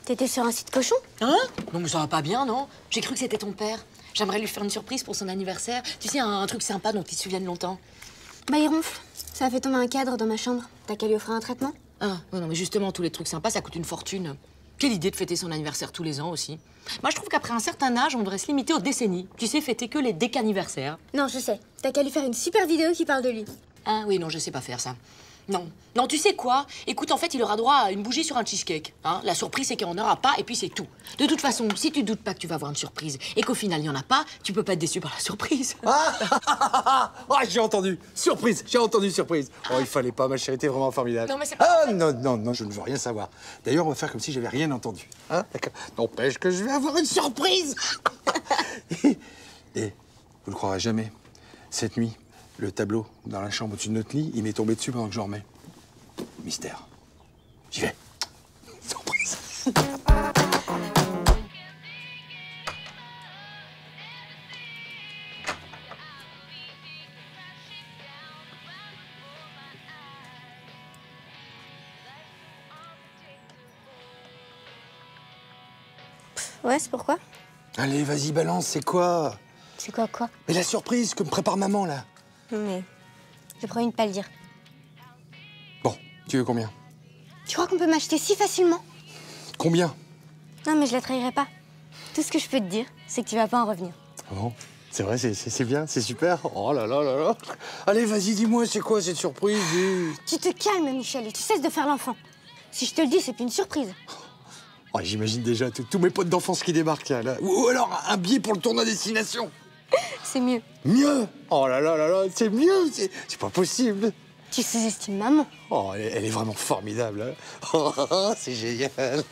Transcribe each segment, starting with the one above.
T'étais sur un site cochon? Hein? Non, mais ça va pas bien, non? J'ai cru que c'était ton père. J'aimerais lui faire une surprise pour son anniversaire. Tu sais, un truc sympa dont il se souvienne longtemps. Bah, il ronfle. Ça a fait tomber un cadre dans ma chambre. T'as qu'à lui offrir un traitement? Ah, non, mais justement, tous les trucs sympas, ça coûte une fortune. Quelle idée de fêter son anniversaire tous les ans aussi. Moi, je trouve qu'après un certain âge, on devrait se limiter aux décennies. Tu sais, fêter que les décanniversaires. Non, je sais. T'as qu'à lui faire une super vidéo qui parle de lui. Ah oui, non, je sais pas faire ça. Non. Non, tu sais quoi? Écoute, en fait, il aura droit à une bougie sur un cheesecake. Hein? La surprise, c'est qu'il n'y en aura pas, et puis c'est tout. De toute façon, si tu doutes pas que tu vas avoir une surprise, et qu'au final, il n'y en a pas, tu peux pas être déçu par la surprise. Ah, j'ai entendu. Surprise, j'ai entendu surprise. Oh, il fallait pas, ma chérie, t'es vraiment formidable. Non, mais c'est pas... Ah, non, je ne veux rien savoir. D'ailleurs, on va faire comme si j'avais rien entendu. Hein? D'accord. N'empêche que je vais avoir une surprise. Et vous le croirez jamais, cette nuit, le tableau dans la chambre au-dessus de notre lit, il m'est tombé dessus pendant que je dormais. Mystère. J'y vais. Surprise. Ouais, c'est pourquoi? Allez, vas-y, balance, c'est quoi? C'est quoi? Mais la surprise que me prépare maman, là. Mais... j'ai promis de pas le dire. Bon, tu veux combien? Tu crois qu'on peut m'acheter si facilement? Combien? Non, mais je la trahirai pas. Tout ce que je peux te dire, c'est que tu vas pas en revenir. Ah bon? C'est vrai, c'est bien, c'est super. Oh là là là là. Allez, vas-y, dis-moi, c'est quoi cette surprise? Tu te calmes, Michel, et tu cesses de faire l'enfant. Si je te le dis, c'est plus une surprise. Oh, j'imagine déjà tous mes potes d'enfance qui débarquent, là. Ou alors un billet pour le tournoi Destination. C'est mieux. Mieux? Oh là là là là, c'est mieux, c'est pas possible. Tu sous-estimes maman. Oh, elle est vraiment formidable. Hein. Oh, c'est génial.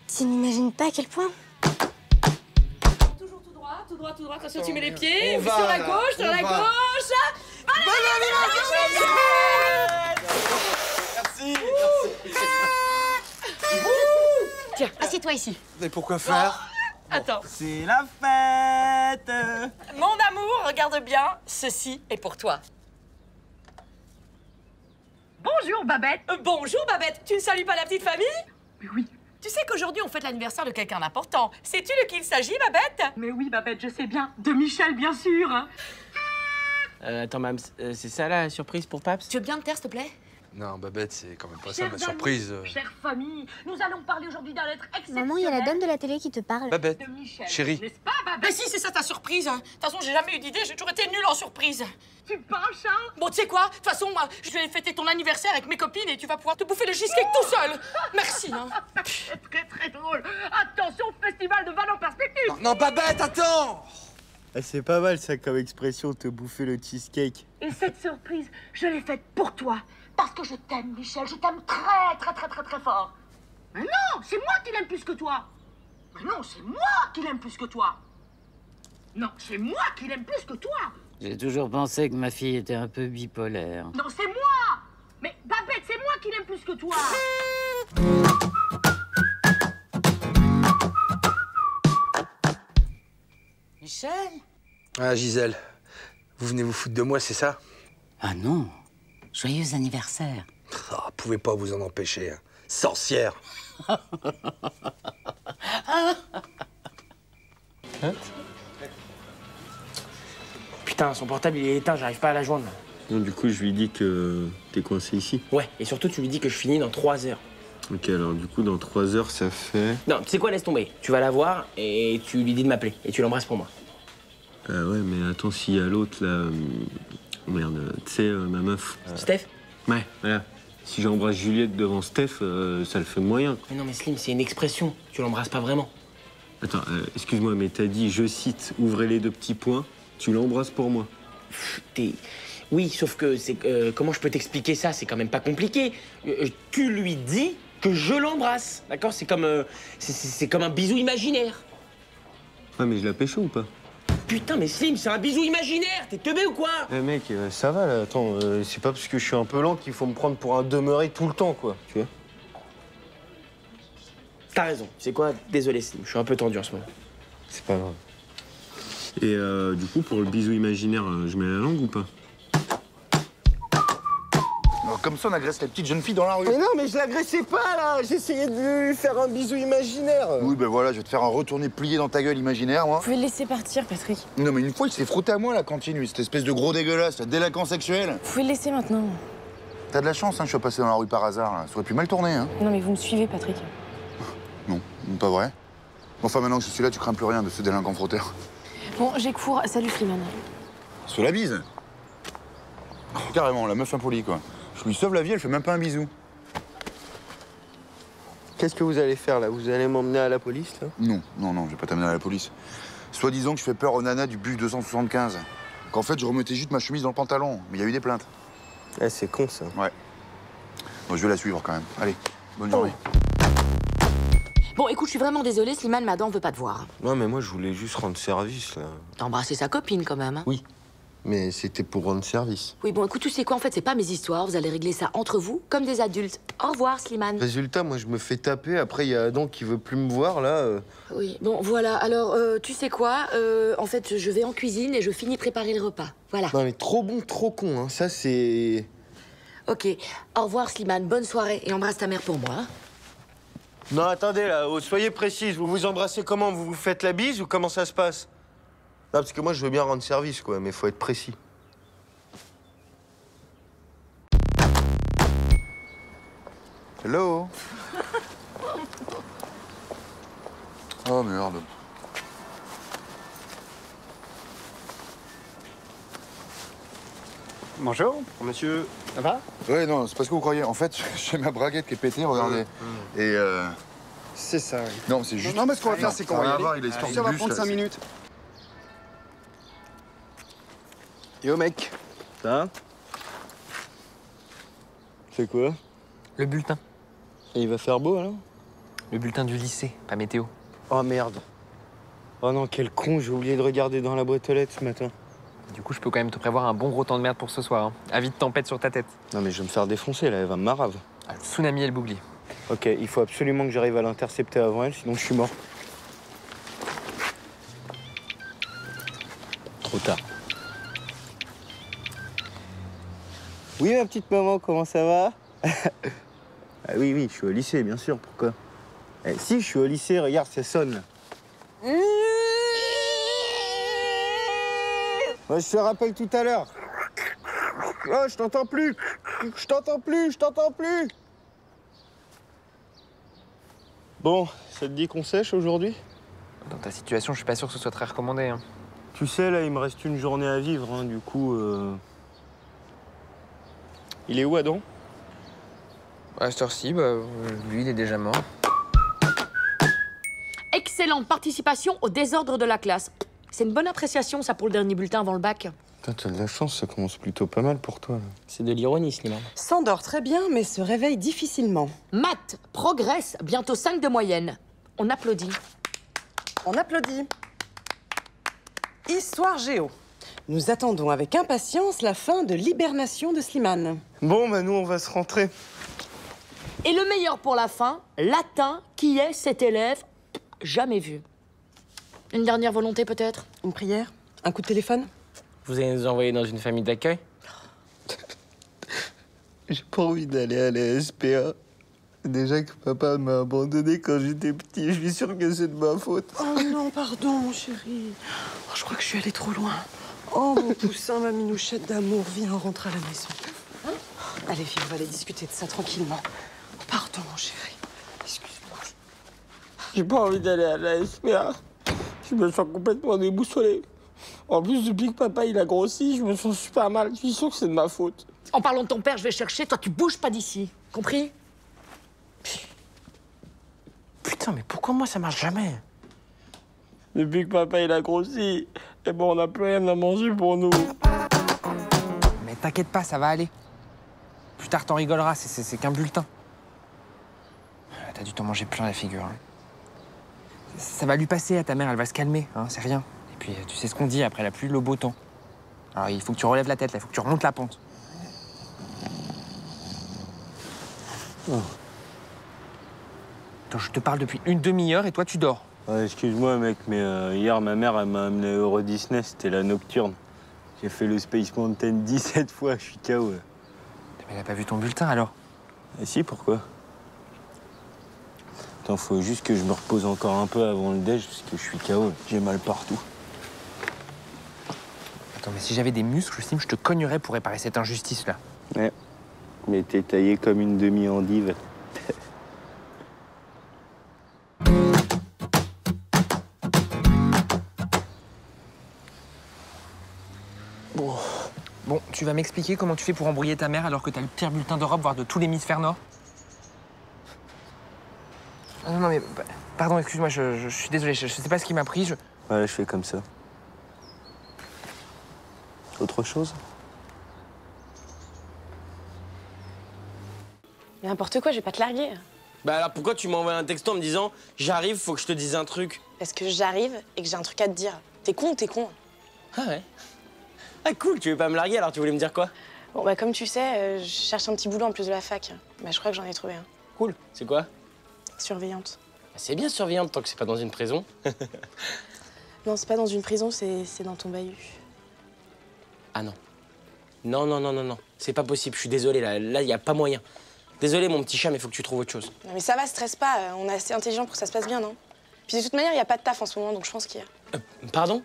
Tu n'imagines pas à quel point. Toujours tout droit. Attention, tu mets les pieds. On va, sur la là. gauche, sur la gauche. Merci. Tiens, assieds-toi ici. Mais pourquoi faire? Attends. C'est la fête. Mon amour, regarde bien. Ceci est pour toi. Bonjour, Babette. Bonjour, Babette. Tu ne salues pas la petite famille? Mais oui. Tu sais qu'aujourd'hui, on fête l'anniversaire de quelqu'un d'important. Sais-tu de qui il s'agit, Babette? Mais oui, Babette, je sais bien. De Michel, bien sûr. Attends, Mams, c'est ça la surprise pour Paps? Tu veux bien te taire, s'il te plaît? Non, Babette, c'est quand même pas ça Chers ma amis, surprise. Chère famille, nous allons parler aujourd'hui d'un être exceptionnel. Maman, il y a la dame de la télé qui te parle. Babette, De Michel. chérie. N'est-ce pas, Ben Babette? si, c'est ça ta surprise. De toute façon, j'ai jamais eu d'idée, j'ai toujours été nulle en surprise. Tu parles, Charles? Bon, tu sais quoi? De toute façon, moi, je vais fêter ton anniversaire avec mes copines et tu vas pouvoir te bouffer le cheesecake tout seul. Merci, hein. C'est très, très drôle. Attention, festival de Val en perspective. Non, Babette, attends. C'est pas mal ça comme expression, te bouffer le cheesecake. Et cette surprise, je l'ai faite pour toi. Parce que je t'aime, Michel. Je t'aime très, très, très, très, très fort. Mais non, c'est moi qui l'aime plus que toi. Mais non, c'est moi qui l'aime plus que toi. Non, c'est moi qui l'aime plus que toi. J'ai toujours pensé que ma fille était un peu bipolaire. Non, c'est moi. Mais Babette, c'est moi qui l'aime plus que toi. Michel? Ah, Gisèle, vous venez vous foutre de moi, c'est ça? Ah non, joyeux anniversaire. Ah, pouvez pas vous en empêcher, hein. Sorcière. Putain, son portable il est éteint, j'arrive pas à la joindre. Donc, du coup, je lui dis que t'es coincé ici. Ouais, et surtout tu lui dis que je finis dans 3 heures. Ok, alors du coup, dans 3 heures, ça fait... Non, tu sais quoi, laisse tomber. Tu vas la voir et tu lui dis de m'appeler. Et tu l'embrasses pour moi. Ouais, mais attends, s'il y a l'autre, là... Merde, tu sais, ma meuf... Steph? Ouais, voilà. Si j'embrasse Juliette devant Steph, ça le fait moyen. Mais non, mais Slim, c'est une expression. Tu l'embrasses pas vraiment. Attends, excuse-moi, mais t'as dit, je cite, ouvrez les 2 petits points, tu l'embrasses pour moi. Oui, sauf que c'est... comment je peux t'expliquer ça? C'est quand même pas compliqué. Tu lui dis que je l'embrasse, d'accord? C'est comme... c'est comme un bisou imaginaire. Ouais, mais je la pécho ou pas? Putain, mais Slim, c'est un bisou imaginaire. T'es teubé ou quoi? Eh mec, ça va là, attends, c'est pas parce que je suis un peu lent qu'il faut me prendre pour un demeuré tout le temps, quoi, tu vois? T'as raison. C'est quoi? Désolé, Slim, je suis un peu tendu en ce moment. C'est pas grave. Et du coup, pour le bisou imaginaire, je mets la langue ou pas? Alors, comme ça, on agresse la petite jeune fille dans la rue. Mais non, mais je l'agressais pas, là. J'essayais de lui faire un bisou imaginaire. Oui, ben voilà, je vais te faire un retourné plié dans ta gueule imaginaire, moi. Vous pouvez le laisser partir, Patrick. Non, mais une fois, il s'est frotté à moi, la cantine, lui, cette espèce de gros dégueulasse, la délinquant sexuel. Vous pouvez le laisser maintenant. T'as de la chance, hein, je suis passé dans la rue par hasard, là. Ça aurait pu mal tourner, hein. Non, mais vous me suivez, Patrick. Non, pas vrai. Enfin, maintenant que je suis là, tu crains plus rien de ce délinquant frotteur. Bon, j'ai cours. Salut, Slimane. Se la bise. Oh, carrément, la meuf impolie, quoi. Je lui sauve la vie, elle fait même pas un bisou. Qu'est-ce que vous allez faire, là? Vous allez m'emmener à la police, là? Non, je vais pas t'amener à la police. Soi-disant que je fais peur aux nanas du bus 275. Qu'en fait, je remettais juste ma chemise dans le pantalon. Mais il y a eu des plaintes. Eh, c'est con, ça. Ouais. Bon, je vais la suivre, quand même. Allez, bonne journée. Bon, écoute, je suis vraiment désolée, Slimane, madame veut pas te voir. Non, mais moi, je voulais juste rendre service, là. T'as embrassé sa copine, quand même. Hein. Oui, mais c'était pour rendre service. Oui, bon, écoute, tu sais quoi, en fait, c'est pas mes histoires. Vous allez régler ça entre vous, comme des adultes. Au revoir, Slimane. Résultat, moi, je me fais taper. Après, il y a Adam qui veut plus me voir, là. Oui, bon, voilà. Alors, tu sais quoi en fait, je vais en cuisine et je finis de préparer le repas. Voilà. Non, mais trop bon, trop con, hein. Ça, c'est... Ok. Au revoir, Slimane. Bonne soirée et embrasse ta mère pour moi. Hein. Non, attendez, là, soyez précise. Vous vous embrassez comment? Vous vous faites la bise ou comment ça se passe? Non, parce que moi, je veux bien rendre service, quoi, mais faut être précis. Hello. Oh, merde. Bonjour, monsieur. Ça va? Ouais, non, c'est pas ce que vous croyez. En fait, j'ai ma braguette qui est pétée, regardez. Et C'est ça, oui. Non, c'est juste... Non, mais ce qu'on va faire, c'est qu'on va y aller. voir, il a histoire Ça de va bus, prendre là, 5 c'est- minutes. Yo, mec. Ça va? C'est quoi? Le bulletin. Et il va faire beau, alors? Le bulletin du lycée, pas météo. Oh, merde. Oh non, quel con, j'ai oublié de regarder dans la boîte aux lettres ce matin. Du coup, je peux quand même te prévoir un bon gros temps de merde pour ce soir. Hein. Avis de tempête sur ta tête. Non, mais je vais me faire défoncer, là, elle va me marave. Ah, le tsunami et le bouglier. Ok, il faut absolument que j'arrive à l'intercepter avant elle, sinon je suis mort. Trop tard. Oui, ma petite maman, comment ça va? Ah oui, je suis au lycée, bien sûr, pourquoi? Si, je suis au lycée, regarde, ça sonne, là. Ouais, je te rappelle tout à l'heure. Oh, je t'entends plus. Je t'entends plus. Bon, ça te dit qu'on sèche aujourd'hui? Dans ta situation, je suis pas sûr que ce soit très recommandé. Hein. Tu sais, là, il me reste une journée à vivre, hein, du coup... Il est où, Adam? À cette heure-ci, bah, lui, il est déjà mort. Excellente participation au désordre de la classe. C'est une bonne appréciation, ça, pour le dernier bulletin avant le bac. Putain, t'as de la chance, ça commence plutôt pas mal pour toi. Là. C'est de l'ironie, Slimane. S'endort très bien, mais se réveille difficilement. Maths progresse, bientôt 5 de moyenne. On applaudit. On applaudit. Histoire géo. Nous attendons avec impatience la fin de l'hibernation de Slimane. Bon, bah nous, on va se rentrer. Et le meilleur pour la fin, latin, qui est cet élève jamais vu. Une dernière volonté, peut-être? Une prière? Un coup de téléphone? Vous allez nous envoyer dans une famille d'accueil? J'ai pas envie d'aller à la SPA. Déjà que papa m'a abandonné quand j'étais petit, je suis sûr que c'est de ma faute. Oh non, pardon, mon chéri. Oh, je crois que je suis allée trop loin. Oh, mon poussin, ma minouchette d'amour, viens, on rentre à la maison. Hein? Allez, viens, on va aller discuter de ça tranquillement. Oh, pardon, mon chéri. Excuse-moi. J'ai pas envie d'aller à la SPA. Je me sens complètement déboussolé. En plus, depuis que papa il a grossi, je me sens super mal. Je suis sûr que c'est de ma faute. En parlant de ton père, je vais chercher. Toi, tu bouges pas d'ici. Compris? Putain, mais pourquoi moi, ça marche jamais? Depuis que papa il a grossi, eh ben on n'a plus rien à manger pour nous. Mais t'inquiète pas, ça va aller. Plus tard, t'en rigoleras, c'est qu'un bulletin. T'as dû t'en manger plein la figure. Hein. Ça va lui passer à ta mère, elle va se calmer, hein, c'est rien. Et puis, tu sais ce qu'on dit après la pluie, le beau temps. Alors, il faut que tu relèves la tête, là, il faut que tu remontes la pente. Oh. Attends, je te parle depuis une demi-heure et toi, tu dors. Ouais, excuse-moi, mec, mais hier, ma mère, elle m'a amené à Euro Disney, c'était la nocturne. J'ai fait le Space Mountain 17 fois, je suis KO. Là. T'es Mais elle a pas vu ton bulletin, alors? Et si, pourquoi? Attends, faut juste que je me repose encore un peu avant le déj, parce que je suis KO. J'ai mal partout. Attends, mais si j'avais des muscles, Slim, je te cognerais pour réparer cette injustice-là. Ouais. Mais t'es taillé comme une demi-endive. Bon, tu vas m'expliquer comment tu fais pour embrouiller ta mère alors que t'as le pire bulletin d'Europe, voire de tout l'hémisphère nord? Non, mais... Pardon, excuse-moi, je suis désolé, je sais pas ce qui m'a pris, Ouais, je fais comme ça. Autre chose? Mais n'importe quoi, je vais pas te larguer. Bah alors pourquoi tu m'as envoyé un texto en me disant « J'arrive, faut que je te dise un truc » Parce que j'arrive et que j'ai un truc à te dire. T'es con ou t'es con? Ah ouais? Ah cool, tu veux pas me larguer alors tu voulais me dire quoi? Bon, bah comme tu sais, je cherche un petit boulot en plus de la fac. Bah je crois que j'en ai trouvé un. Cool, c'est quoi? Surveillante. C'est bien surveillante tant que c'est pas dans une prison. Non, c'est pas dans une prison, c'est dans ton bahut. Ah non. Non, non, non, non, non. C'est pas possible, je suis désolé, là, y a pas moyen. Désolé, mon petit chat, mais faut que tu trouves autre chose. Non, mais ça va, stresse pas. On est assez intelligent pour que ça se passe bien, non? Puis de toute manière, y a pas de taf en ce moment, donc je pense qu'il y a. Pardon?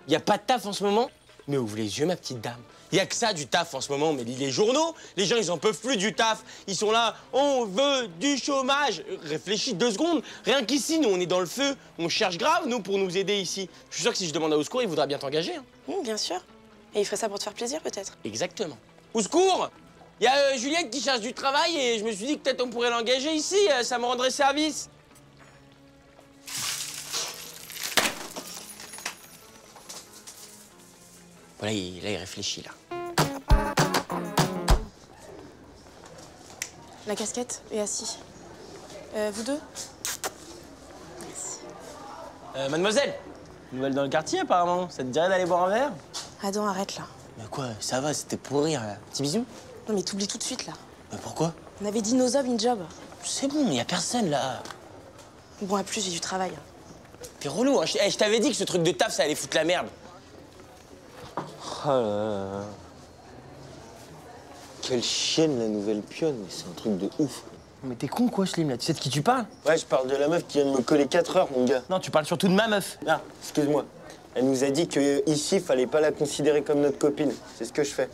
Y a pas de taf en ce moment? Mais ouvre les yeux, ma petite dame. Y a que ça du taf en ce moment, mais lis les journaux. Les gens, ils en peuvent plus du taf. Ils sont là, on veut du chômage. Réfléchis 2 secondes. Rien qu'ici, nous, on est dans le feu. On cherche grave, nous, pour nous aider ici. Je suis sûr que si je demande à Au secours, il voudra bien t'engager. Hein. Bien sûr. Et il ferait ça pour te faire plaisir, peut-être? Exactement. Au secours! Y a Juliette qui cherche du travail et je me suis dit que peut-être on pourrait l'engager ici. Ça me rendrait service. Voilà, il réfléchit, là. La casquette est assis. Vous deux? Mademoiselle, nouvelle dans le quartier, apparemment. Ça te dirait d'aller boire un verre? Adam, arrête, là. Mais quoi, ça va, c'était pour rire, là. Petit bisou? Non, mais t'oublies tout de suite, là. Mais pourquoi? On avait dit nos hommes, une job. C'est bon, y a personne, là. Bon, à plus, j'ai du travail. T'es relou, hein. Je t'avais dit que ce truc de taf, ça allait foutre la merde. Oh là là. Quelle chienne, la nouvelle pionne. Mais c'est un truc de ouf. Mais t'es con, quoi, Slim, là? Tu sais de qui tu parles? Ouais, je parle de la meuf qui vient de me coller 4 heures, mon gars. Non, tu parles surtout de ma meuf. Ah, excuse-moi. Elle nous a dit qu'ici, fallait pas la considérer comme notre copine. C'est ce que je fais.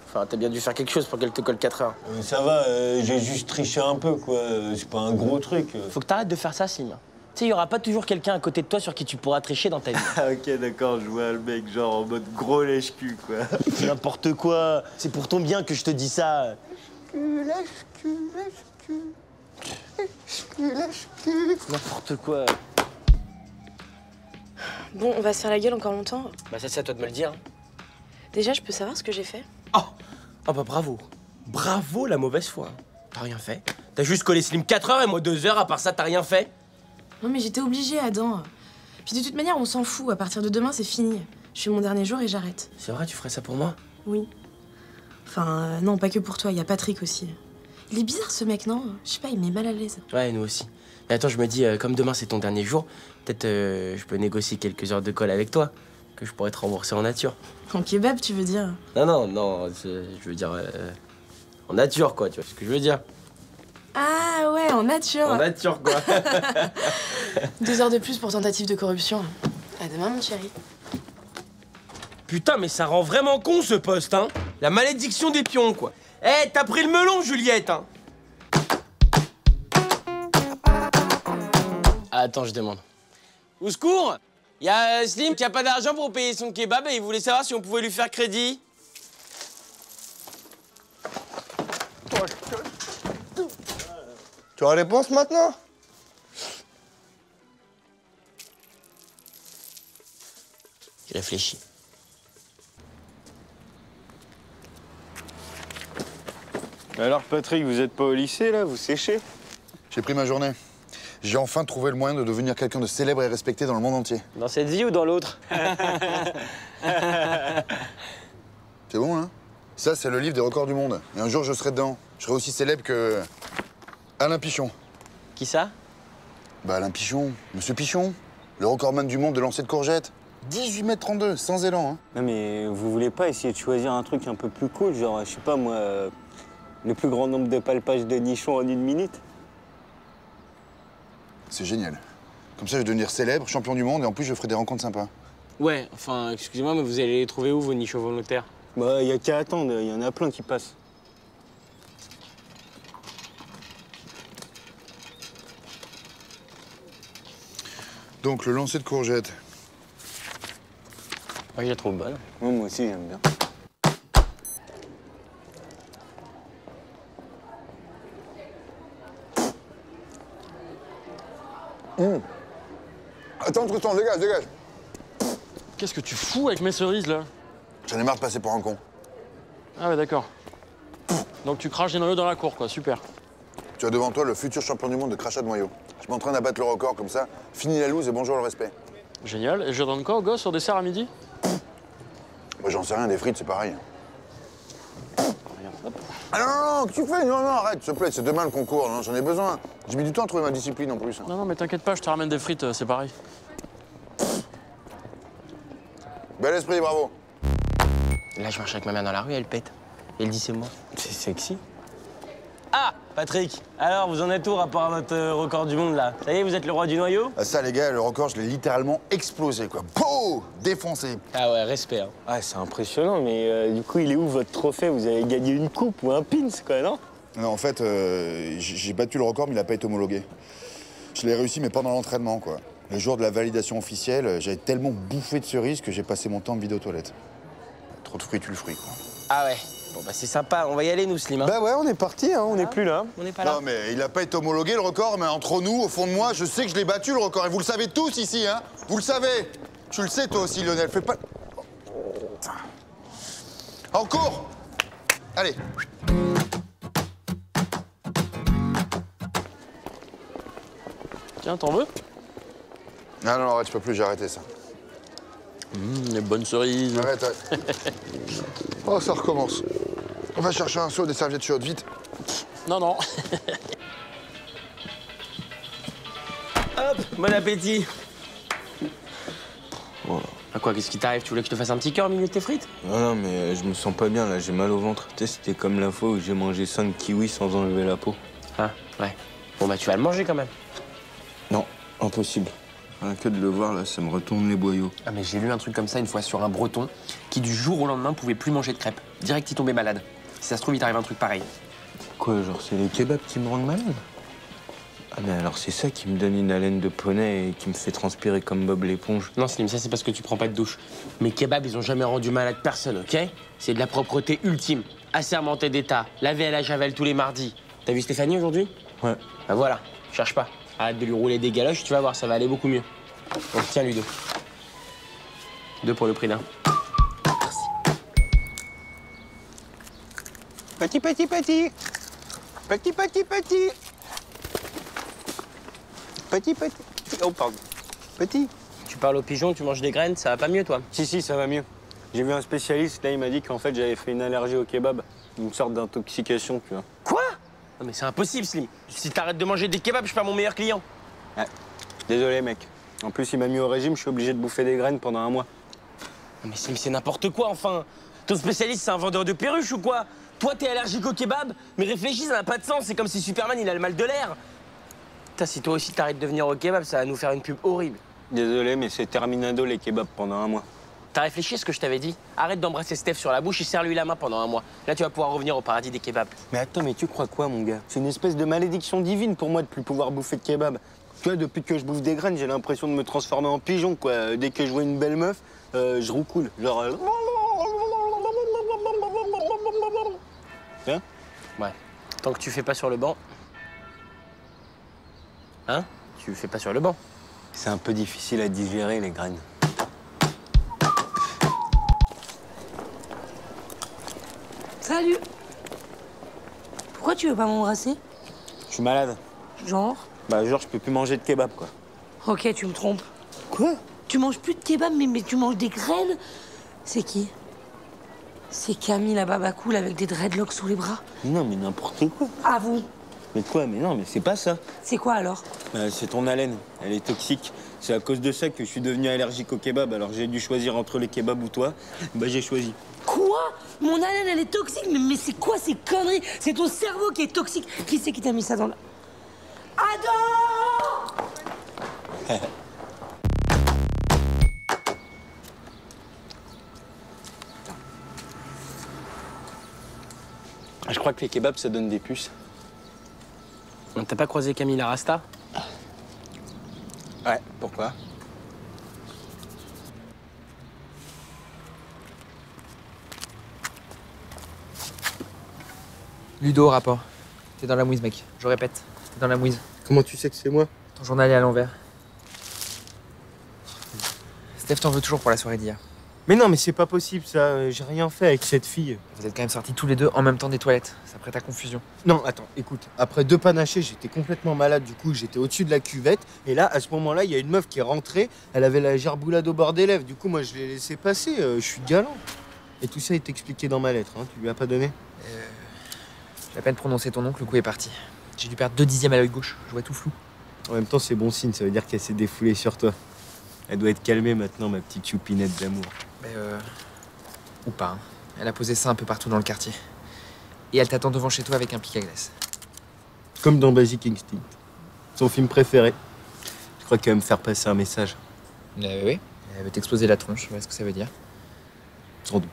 Enfin, t'as bien dû faire quelque chose pour qu'elle te colle 4 heures. Ça va, j'ai juste triché un peu, quoi. C'est pas un gros truc. Faut que t'arrêtes de faire ça, Slim. Tu sais, y aura pas toujours quelqu'un à côté de toi sur qui tu pourras tricher dans ta vie. Ah, ok, d'accord, je vois le mec, genre en mode gros lèche-cul, quoi. N'importe quoi. C'est pour ton bien que je te dis ça. N'importe quoi. Bon, on va se faire la gueule encore longtemps. Bah ça, c'est à toi de me le dire. Déjà, je peux savoir ce que j'ai fait? Oh bah bravo. Bravo la mauvaise foi. T'as rien fait. T'as juste collé Slim 4 heures et moi 2 heures, à part ça, t'as rien fait. Non, mais j'étais obligée, Adam. Puis de toute manière, on s'en fout. À partir de demain, c'est fini. Je fais mon dernier jour et j'arrête. C'est vrai, tu ferais ça pour moi? Oui. Enfin, non, pas que pour toi. Il y a Patrick aussi. Il est bizarre, ce mec, non? Je sais pas, il me met mal à l'aise. Ouais, nous aussi. Mais attends, je me dis, comme demain, c'est ton dernier jour, peut-être je peux négocier quelques heures de colle avec toi, que je pourrais te rembourser en nature. En kebab, tu veux dire? Non, je veux dire en nature, quoi, tu vois ce que je veux dire? Ah ouais, en nature. En nature, quoi. 2 heures de plus pour tentative de corruption. À demain, mon chéri. Putain, mais ça rend vraiment con, ce poste, hein. La malédiction des pions, quoi. Eh, t'as pris le melon, Juliette, hein. Attends, je demande. Au secours! Y a Slim qui a pas d'argent pour payer son kebab et il voulait savoir si on pouvait lui faire crédit. Tu as la réponse maintenant? Je réfléchis. Alors, Patrick, vous êtes pas au lycée, là? Vous séchez? J'ai pris ma journée. J'ai enfin trouvé le moyen de devenir quelqu'un de célèbre et respecté dans le monde entier. Dans cette vie ou dans l'autre? C'est bon, hein? Ça, c'est le livre des records du monde. Et un jour, je serai dedans. Je serai aussi célèbre que... Alain Pichon. Qui ça? Bah, Alain Pichon. Monsieur Pichon. Le recordman du monde de lancer de courgettes. 18,32 m, sans élan, hein. Non, mais vous voulez pas essayer de choisir un truc un peu plus cool? Genre, je sais pas, moi... Le plus grand nombre de palpages de nichons en 1 minute. C'est génial. Comme ça, je vais devenir célèbre, champion du monde, et en plus, je ferai des rencontres sympas. Ouais, enfin, excusez-moi, mais vous allez les trouver où, vos nichons volontaires? Bah, y a qu'à attendre, il y en a plein qui passent. Donc, le lancer de courgettes. Ouais, je la trouve bonne. Ouais, moi aussi, j'aime bien. Attends, Tristan, dégage, dégage. Qu'est-ce que tu fous avec mes cerises, là? J'en ai marre de passer pour un con. Ah ouais, d'accord. Donc tu craches des noyaux dans la cour, quoi. Super. Tu as devant toi le futur champion du monde de crachat de noyaux. Je m'entraîne à battre le record comme ça. Fini la loose et bonjour le respect. Génial. Et je donne quoi aux gosses au dessert à midi? Moi, j'en sais rien, des frites, c'est pareil. Ah non, non, non, qu'est-ce que tu fais? Non, non, arrête, s'il te plaît, c'est demain le concours, non, j'en ai besoin. J'ai mis du temps à trouver ma discipline en plus. Non, non, mais t'inquiète pas, je te ramène des frites, c'est pareil. Bel esprit, bravo. Là, je marche avec ma mère dans la rue, elle pète. Et elle dit c'est moi. C'est sexy. Ah, Patrick, alors vous en êtes où rapport à votre record du monde, là? Ça y est, vous êtes le roi du noyau? Ah, ça, les gars, le record, je l'ai littéralement explosé, quoi. Pouh! Défoncé. Ah ouais, respect. Hein. Ah, c'est impressionnant, mais du coup, il est où votre trophée? Vous avez gagné une coupe ou un pins, quoi, non? Non, en fait, j'ai battu le record, mais il n'a pas été homologué. Je l'ai réussi, mais pendant l'entraînement, quoi. Le jour de la validation officielle, j'avais tellement bouffé de cerises que j'ai passé mon temps de vide aux toilettes. Trop de fruits, tu le fruit, quoi. Ah ouais. Bon, bah c'est sympa. On va y aller, nous, Slim. Hein. Bah ouais, on est parti, hein, on n'est plus là. On n'est pas là. Non, mais il n'a pas été homologué, le record, mais entre nous, au fond de moi, je sais que je l'ai battu, le record. Et vous le savez tous ici, hein. Vous le savez. Tu le sais, toi aussi, Lionel. Fais pas... En cours. Allez. Tiens, t'en veux? Non, non, arrête, je peux plus, j'ai arrêté ça. Les bonnes cerises. Arrête, arrête. Oh, ça recommence. On va chercher un seau, des serviettes chaudes, vite. Non, non. Hop, bon appétit. Voilà. Ah quoi, qu'est-ce qui t'arrive? Tu voulais que je te fasse un petit cœur au milieu de tes frites? Non, non, mais je me sens pas bien, là, j'ai mal au ventre. Tu sais, c'était comme la fois où j'ai mangé 5 kiwis sans enlever la peau. Ah, ouais. Bon, bah, tu vas le manger quand même. Non, impossible. Rien que de le voir, là, ça me retourne les boyaux. Ah, mais j'ai lu un truc comme ça une fois sur un breton qui, du jour au lendemain, pouvait plus manger de crêpes. Direct, il tombait malade. Si ça se trouve, il t'arrive un truc pareil. Quoi, genre, c'est les kebabs qui me rendent malade? Ah, mais alors, c'est ça qui me donne une haleine de poney et qui me fait transpirer comme Bob l'éponge? Non, Slim, ça, c'est parce que tu prends pas de douche. Mes kebabs, ils ont jamais rendu malade personne, OK? C'est de la propreté ultime. Assermenté d'État, lavé à la javel tous les mardis. T'as vu Stéphanie aujourd'hui? Ouais. Bah voilà, cherche pas. Arrête de lui rouler des galoches, tu vas voir, ça va aller beaucoup mieux. Donc tiens, Ludo. 2 pour le prix d'un. Merci. Petit, petit, petit. Petit, petit, petit. Petit, petit. Oh, pardon. Petit. Tu parles aux pigeons, tu manges des graines, ça va pas mieux, toi? Si, ça va mieux. J'ai vu un spécialiste, là, il m'a dit qu'en fait, j'avais fait une allergie au kebab. Une sorte d'intoxication, tu vois. Quoi? Non, mais c'est impossible, Slim. Si t'arrêtes de manger des kebabs, je perds mon meilleur client. Ouais. Désolé, mec. En plus, il m'a mis au régime, je suis obligé de bouffer des graines pendant un mois. Non, mais Slim, c'est n'importe quoi, enfin. Ton spécialiste, c'est un vendeur de perruches ou quoi? Toi, t'es allergique au kebab? Mais réfléchis, ça n'a pas de sens. C'est comme si Superman, il a le mal de l'air. Putain, si toi aussi t'arrêtes de venir au kebab, ça va nous faire une pub horrible. Désolé, mais c'est terminado les kebabs pendant un mois. T'as réfléchi à ce que je t'avais dit? Arrête d'embrasser Steph sur la bouche et serre-lui la main pendant un mois. Là, tu vas pouvoir revenir au paradis des kebabs. Mais attends, mais tu crois quoi, mon gars? C'est une espèce de malédiction divine pour moi de plus pouvoir bouffer de kebab. Tu vois, depuis que je bouffe des graines, j'ai l'impression de me transformer en pigeon, quoi. Dès que je vois une belle meuf, je roucoule. Genre... Hein? Ouais. Tant que tu fais pas sur le banc... Hein? Tu fais pas sur le banc. C'est un peu difficile à digérer, les graines. Salut. Pourquoi tu veux pas m'embrasser? Je suis malade. Genre? Bah, genre, je peux plus manger de kebab, quoi. Ok, tu me trompes. Quoi? Tu manges plus de kebab, mais tu manges des graines? C'est qui? C'est Camille, la baba cool, avec des dreadlocks sous les bras. Non, mais n'importe quoi. Avoue. Mais quoi? Mais non, mais c'est pas ça. C'est quoi, alors? C'est ton haleine. Elle est toxique. C'est à cause de ça que je suis devenu allergique au kebab. Alors j'ai dû choisir entre les kebabs ou toi. Bah, j'ai choisi. Quoi? Quoi? Mon haleine, elle est toxique? Mais c'est quoi ces conneries? C'est ton cerveau qui est toxique. Qui c'est qui t'a mis ça dans la... Adam! Je crois que les kebabs, ça donne des puces. T'as pas croisé Camille Rasta? Ouais, pourquoi? Ludo, rapport. T'es dans la mouise, mec. Je répète, t'es dans la mouise. Comment tu sais que c'est moi? Ton journal est à l'envers. Steph t'en veut toujours pour la soirée d'hier. Mais non, mais c'est pas possible ça. J'ai rien fait avec cette fille. Vous êtes quand même sortis tous les deux en même temps des toilettes. Ça prête à confusion. Non, attends, écoute. Après 2 panachés, j'étais complètement malade. Du coup, j'étais au-dessus de la cuvette. Et là, à ce moment-là, il y a une meuf qui est rentrée. Elle avait la gerboulade au bord des lèvres. Du coup, moi, je l'ai laissé passer. Je suis galant. Et tout ça est expliqué dans ma lettre. Hein. Tu lui as pas donné? J'ai à peine prononcé ton nom que le coup est parti. J'ai dû perdre 2 dixièmes à l'œil gauche. Je vois tout flou. En même temps, c'est bon signe. Ça veut dire qu'elle s'est défoulée sur toi. Elle doit être calmée maintenant, ma petite choupinette d'amour. Ou pas. Hein. Elle a posé ça un peu partout dans le quartier. Et elle t'attend devant chez toi avec un pic à glace. Comme dans Basic Instinct. Son film préféré. Je crois qu'elle va me faire passer un message. Oui. Elle veut t'exploser la tronche. Voilà ce que ça veut dire. Sans doute.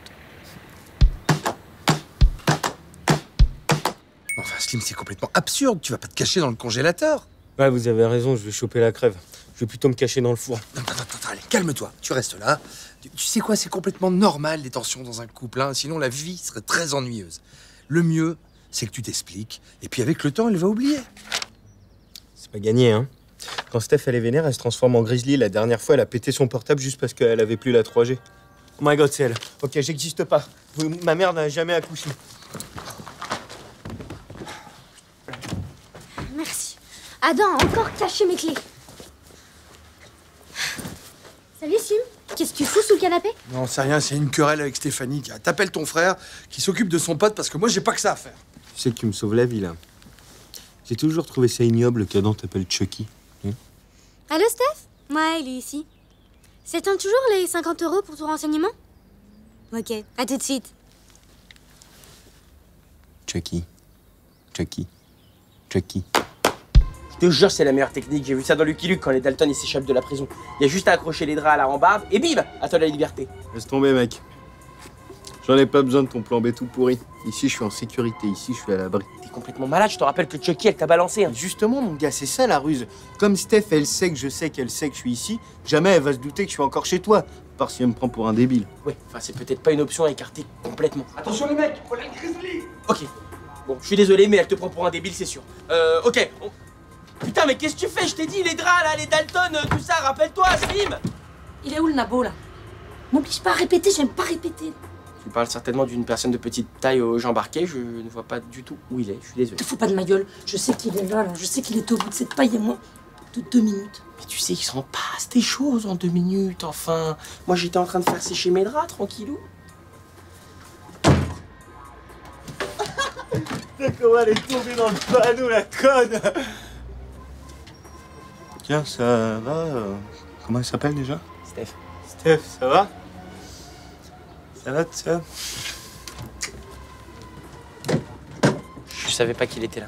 Enfin, Slim, c'est complètement absurde. Tu vas pas te cacher dans le congélateur. Ouais, vous avez raison, je vais choper la crève. Je vais plutôt me cacher dans le four. Non, allez, calme-toi. Tu restes là. Tu sais quoi, c'est complètement normal, les tensions dans un couple. Hein. Sinon, la vie serait très ennuyeuse. Le mieux, c'est que tu t'expliques. Et puis, avec le temps, elle va oublier. C'est pas gagné, hein. Quand Steph, elle est vénère, elle se transforme en grizzly. La dernière fois, elle a pété son portable juste parce qu'elle avait plus la 3G. Oh my god, c'est elle. Ok, j'existe pas. Ma mère n'a jamais accouché. Merci. Adam a encore caché mes clés. Salut Sim, qu'est-ce que tu fous sous le canapé? Non, c'est rien, c'est une querelle avec Stéphanie. T'appelles ton frère qui s'occupe de son pote parce que moi, j'ai pas que ça à faire. Tu sais que tu me sauves la vie, là. J'ai toujours trouvé ça ignoble qu'Adam t'appelle Chucky. Allô Steph? Ouais, il est ici. C'est toujours les 50 € pour tout renseignement? Ok, à tout de suite. Chucky. Chucky. Chucky. Je te jure, c'est la meilleure technique. J'ai vu ça dans Lucky Luke quand les Dalton ils s'échappent de la prison. Il y a juste à accrocher les draps à la rambarde et bim, à toi la liberté. Laisse tomber, mec. J'en ai pas besoin de ton plan B tout pourri. Ici, je suis en sécurité. Ici, je suis à l'abri. T'es complètement malade. Je te rappelle que Chucky, elle t'a balancé. Hein. Justement, mon gars, c'est ça la ruse. Comme Steph, elle sait que je sais qu'elle sait que je suis ici, jamais elle va se douter que je suis encore chez toi. À part si elle me prend pour un débile. Ouais, enfin, c'est peut-être pas une option à écarter complètement. Attention les mecs, on a une grizzly. Ok. Bon, je suis désolé, mais elle te prend pour un débile, c'est sûr. Ok. Putain, mais qu'est-ce que tu fais? Je t'ai dit, les draps, là, les Dalton, tout ça, rappelle-toi, Slim. Il est où le nabo, là? M'oblige pas à répéter, j'aime pas répéter. Tu parles certainement d'une personne de petite taille aux jambes arquées, je ne vois pas du tout où il est, je suis désolé. Te fous pas de ma gueule, je sais qu'il est là, je sais qu'il est au bout de cette paille et moins de 2 minutes. Mais tu sais qu'il s'en passe des choses en 2 minutes, enfin. Moi, j'étais en train de faire sécher mes draps, tranquillou. Comment elle est tombée dans le panneau, la conne. Tiens, ça va comment elle s'appelle déjà? Steph. Steph, ça va? Ça va, ça? Je savais pas qu'il était là.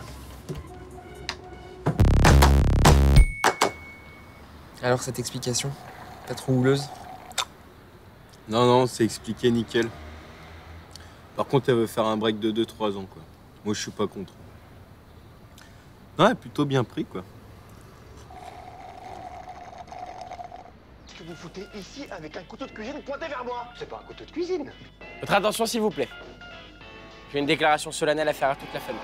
Alors, cette explication, pas trop houleuse? Non, c'est expliqué nickel. Par contre, elle veut faire un break de 2-3 ans, quoi. Moi, je suis pas contre. Non, elle est plutôt bien pris, quoi. Que vous foutez ici avec un couteau de cuisine pointé vers moi? C'est pas un couteau de cuisine. Votre attention, s'il vous plaît. J'ai une déclaration solennelle à faire à toute la famille.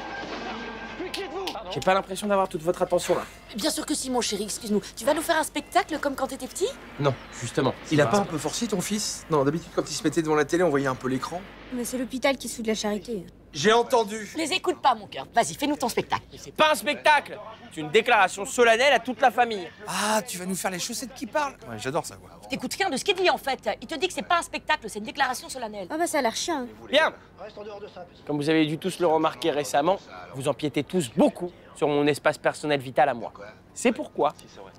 Mais qui êtes-vous? J'ai pas l'impression d'avoir toute votre attention, là. Bien sûr que si, mon chéri, excuse-nous. Tu vas nous faire un spectacle comme quand t'étais petit? Non, justement. Il a pas un peu forcé ton fils? Non, d'habitude, quand il se mettait devant la télé, on voyait un peu l'écran. Mais c'est l'hôpital qui se fout de la charité. J'ai entendu. Les écoute pas, mon cœur. Vas-y, fais-nous ton spectacle. C'est pas un spectacle. C'est une déclaration solennelle à toute la famille. Ah, tu vas nous faire les chaussettes qui parlent? Ouais, j'adore ça, quoi. T'écoutes rien de ce qu'il dit, en fait. Il te dit que c'est pas un spectacle, c'est une déclaration solennelle. Ah bah ça a l'air chiant. Bien. Reste en dehors de ça. Comme vous avez dû tous le remarquer récemment, vous empiétez tous beaucoup sur mon espace personnel vital à moi. C'est pourquoi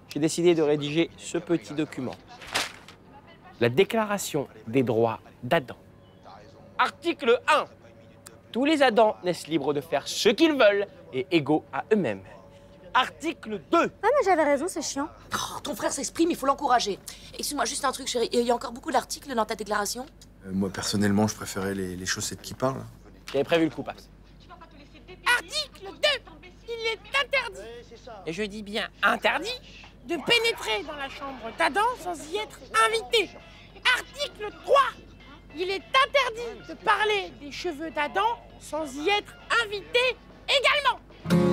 j'ai décidé de rédiger ce petit document. La déclaration des droits d'Adam. Article 1. Tous les Adams naissent libres de faire ce qu'ils veulent et égaux à eux-mêmes. Article 2. Ah, mais j'avais raison, c'est chiant. Oh, ton frère s'exprime, il faut l'encourager. Excuse-moi, juste un truc, chérie. Il y a encore beaucoup d'articles dans ta déclaration? Moi, personnellement, je préférais les chaussettes qui parlent. J'avais prévu le coup, Paps. Article 2. Il est interdit, Et je dis bien interdit, de pénétrer dans la chambre d'Adam sans y être invité. Article 3. Il est interdit de parler des cheveux d'Adam sans y être invité également.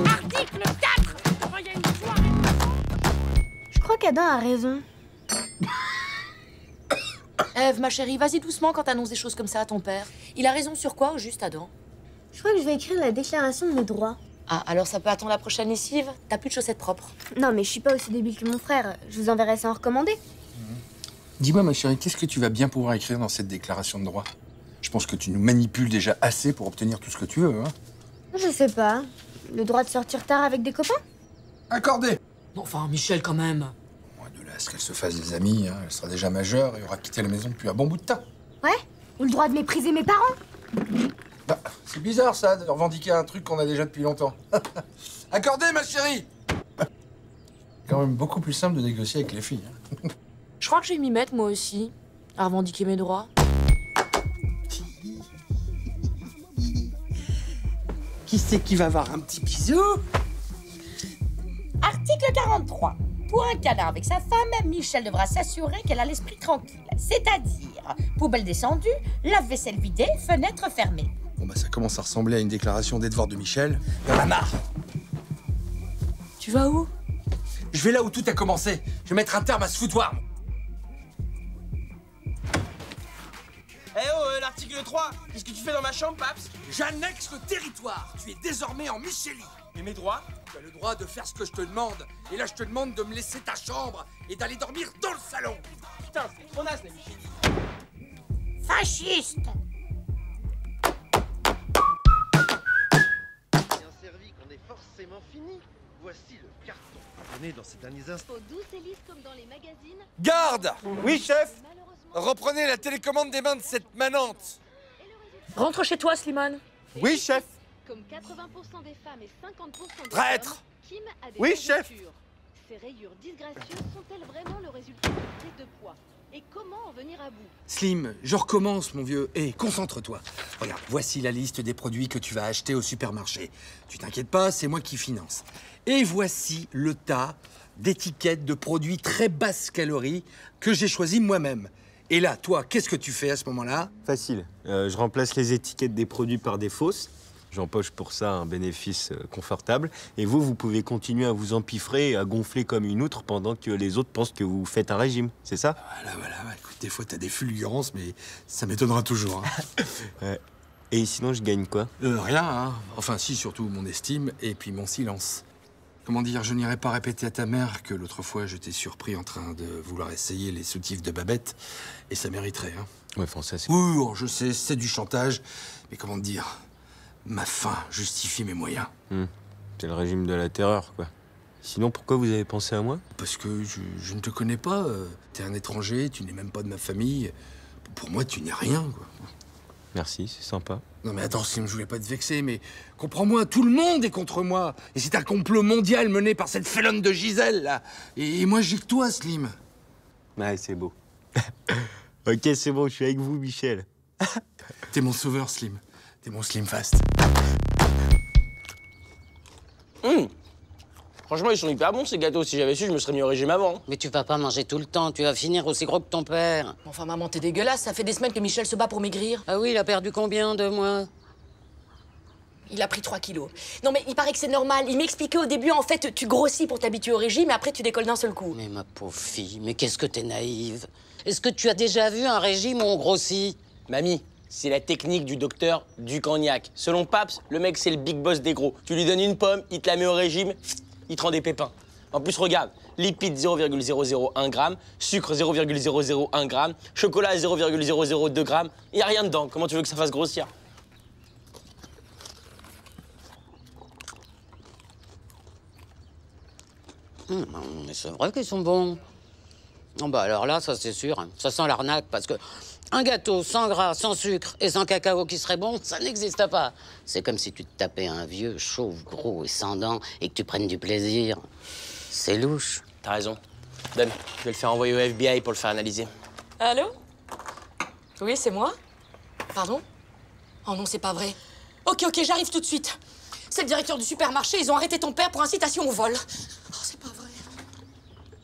Article 4. Quand il y a une soirée... Je crois qu'Adam a raison. Ève, ma chérie, vas-y doucement quand t'annonces des choses comme ça à ton père. Il a raison sur quoi, au juste, Adam? Je crois que je vais écrire la déclaration de mes droits. Ah, alors ça peut attendre la prochaine lessive? T'as plus de chaussettes propres. Non, mais je suis pas aussi débile que mon frère. Je vous enverrai ça en recommandé. Dis-moi, ma chérie, qu'est-ce que tu vas bien pouvoir écrire dans cette déclaration de droit? Je pense que tu nous manipules déjà assez pour obtenir tout ce que tu veux, hein? Je sais pas. Le droit de sortir tard avec des copains? Accordé! Enfin, Michel, quand même. Moi, de là à ce qu'elle se fasse des amis, hein, elle sera déjà majeure et aura quitté la maison depuis un bon bout de temps. Ouais? Ou le droit de mépriser mes parents? Bah, c'est bizarre, ça, de revendiquer un truc qu'on a déjà depuis longtemps. Accordé, ma chérie! Quand même beaucoup plus simple de négocier avec les filles. Hein. Je crois que je vais m'y mettre, moi aussi, à revendiquer mes droits. Qui c'est qui va avoir un petit bisou? Article 43. Pour un câlin avec sa femme, Michel devra s'assurer qu'elle a l'esprit tranquille. C'est-à-dire, poubelle descendue, lave-vaisselle vidée, fenêtre fermée. Bon, bah, ça commence à ressembler à une déclaration des devoirs de Michel. Y'en a marre! Tu vas où? Je vais là où tout a commencé. Je vais mettre un terme à ce foutoir. Eh oh, l'article 3. Qu'est-ce que tu fais dans ma chambre, Paps? J'annexe le territoire. Tu es désormais en Michélie. Et mes droits? Tu as le droit de faire ce que je te demande. Et là, je te demande de me laisser ta chambre et d'aller dormir dans le salon. Putain, c'est trop naze, la Michélie. Fasciste! Bien servi qu'on est forcément fini. Voici le carton. Venez dans ces derniers instants. Aux douces hélices comme dans les magazines. Garde! Oui, chef? Reprenez la télécommande des mains de cette manante. Rentre chez toi, Slimane. Oui, chef. Comme 80% des femmes et 50% des Traître! hommes, Kim a des Oui, chef. vergetures. Ces rayures disgracieuses sont-elles vraiment le résultat d'une prise de poids? Et comment en venir à bout? Slim, je recommence, mon vieux. Hé, concentre-toi. Regarde, voici la liste des produits que tu vas acheter au supermarché. Tu t'inquiètes pas, c'est moi qui finance. Et voici le tas d'étiquettes de produits très basses calories que j'ai choisi moi-même. Et là, toi, qu'est-ce que tu fais à ce moment-là? Facile. Je remplace les étiquettes des produits par des fausses. J'empoche pour ça un bénéfice confortable. Et vous, vous pouvez continuer à vous empiffrer et à gonfler comme une outre pendant que les autres pensent que vous faites un régime. C'est ça? Voilà. Écoute, des fois, t'as des fulgurances, mais ça m'étonnera toujours. Hein. Ouais. Et sinon, je gagne quoi? Rien, hein. Enfin, si, surtout mon estime et puis mon silence. Comment dire, je n'irai pas répéter à ta mère que l'autre fois, je t'ai surpris en train de vouloir essayer les soutifs de Babette. Et ça mériterait, hein. Ouais, enfin, ça, c'est... Oui, je sais, c'est du chantage. Mais comment te dire? Ma fin justifie mes moyens. C'est le régime de la terreur, quoi. Sinon, pourquoi vous avez pensé à moi? Parce que je ne te connais pas. T'es un étranger, tu n'es même pas de ma famille. Pour moi, tu n'es rien, quoi. Merci, c'est sympa. Non mais attends, Slim, je voulais pas te vexer, mais comprends-moi, tout le monde est contre moi. Et c'est un complot mondial mené par cette félonne de Gisèle, là. Et moi, j'ai que toi, Slim. Ouais, c'est beau. Ok, c'est bon, je suis avec vous, Michel. T'es mon sauveur, Slim. T'es mon Slim Fast. Franchement, ils sont hyper bons, ces gâteaux. Si j'avais su, je me serais mis au régime avant. Mais tu vas pas manger tout le temps, tu vas finir aussi gros que ton père. Enfin, maman, t'es dégueulasse. Ça fait des semaines que Michel se bat pour maigrir. Ah oui, il a perdu combien de mois? Il a pris 3 kilos. Non, mais il paraît que c'est normal. Il m'expliquait au début, en fait, tu grossis pour t'habituer au régime, et après, tu décolles d'un seul coup. Mais ma pauvre fille, mais qu'est-ce que t'es naïve. Est-ce que tu as déjà vu un régime où on grossit? Mamie, c'est la technique du docteur Ducagnac. Selon Paps, le mec, c'est le big boss des gros. Tu lui donnes une pomme, il te la met au régime, il te rend des pépins. En plus, regarde, lipides 0,001 g, sucre 0,001 g, chocolat 0,002 g. Il n'y a rien dedans. Comment tu veux que ça fasse grossir? Mais c'est vrai qu'ils sont bons. Non, bah alors là, ça c'est sûr. Ça sent l'arnaque parce que Un gâteau sans gras, sans sucre et sans cacao qui serait bon, ça n'existe pas. C'est comme si tu te tapais un vieux, chauve, gros et sans dents et que tu prennes du plaisir. C'est louche. T'as raison. Donne, je vais le faire envoyer au FBI pour le faire analyser. Allô? Oui, c'est moi. Pardon? Oh non, c'est pas vrai. Ok, j'arrive tout de suite. C'est le directeur du supermarché, ils ont arrêté ton père pour incitation au vol. Oh, c'est pas vrai.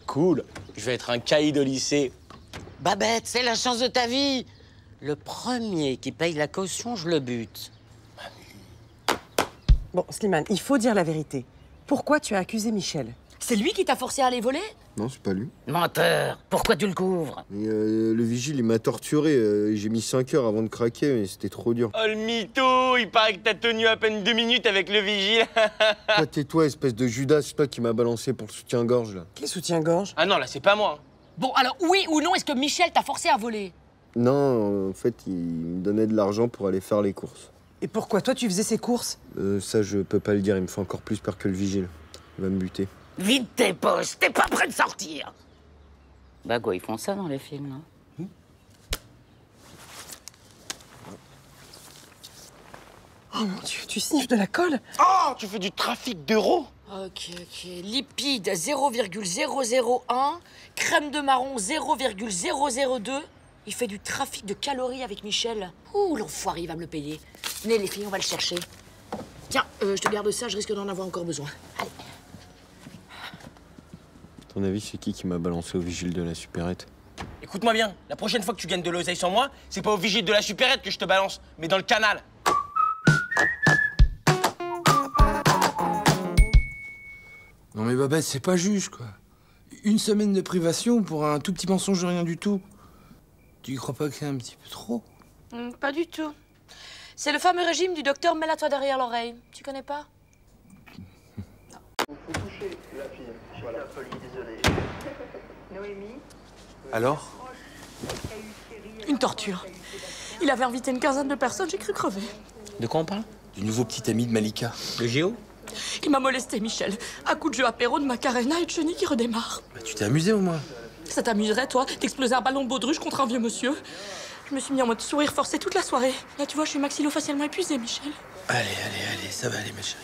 Cool. Je vais être un caïd au lycée. Babette, c'est la chance de ta vie. Le premier qui paye la caution, je le bute. Bon, Slimane, il faut dire la vérité. Pourquoi tu as accusé Michel? C'est lui qui t'a forcé à aller voler? Non, c'est pas lui. Menteur, pourquoi tu le couvres? Mais, le vigile, il m'a torturé. J'ai mis 5 heures avant de craquer, mais c'était trop dur. Oh, le mytho! Il paraît que t'as tenu à peine 2 minutes avec le vigile. Toi, tais-toi, espèce de Judas, c'est toi qui m'as balancé pour le soutien-gorge, là. Quel soutien-gorge? Ah non, là, c'est pas moi. Bon, alors, oui ou non, est-ce que Michel t'a forcé à voler? Non, en fait, il me donnait de l'argent pour aller faire les courses. Et pourquoi toi, tu faisais ces courses? Ça, je peux pas le dire, il me fait encore plus peur que le vigile. Il va me buter. Vide tes poches, t'es pas prêt de sortir. Bah quoi, ils font ça dans les films, non? Oh mon Dieu, tu sniffes de la colle? Oh, tu fais du trafic d'euros? Ok. Lipide 0,001, crème de marron 0,002. Il fait du trafic de calories avec Michel. Ouh, l'enfoiré, il va me le payer. Venez les filles, on va le chercher. Tiens, je te garde ça, je risque d'en avoir encore besoin. Allez. À ton avis, c'est qui m'a balancé au vigile de la supérette? Écoute-moi bien, la prochaine fois que tu gagnes de l'oseille sans moi, c'est pas au vigile de la supérette que je te balance, mais dans le canal. Non mais Babette, c'est pas juste, quoi. Une semaine de privation pour un tout petit mensonge de rien du tout. Tu crois pas que c'est un petit peu trop? Pas du tout. C'est le fameux régime du docteur mets-la-toi derrière l'oreille. Tu connais pas? Alors? Une torture. Il avait invité une quinzaine de personnes, j'ai cru crever. De quoi on parle? Du nouveau petit ami de Malika. Le Géo? Il m'a molesté, Michel. À coup de jeu apéro de Macarena et de chenille qui redémarre. Bah, tu t'es amusé au moins? Ça t'amuserait, toi, d'exploser un ballon de baudruche contre un vieux monsieur? Je me suis mis en mode sourire forcé toute la soirée. Là, tu vois, je suis maxillo-facialement épuisée, Michel. Allez, ça va aller, ma chérie.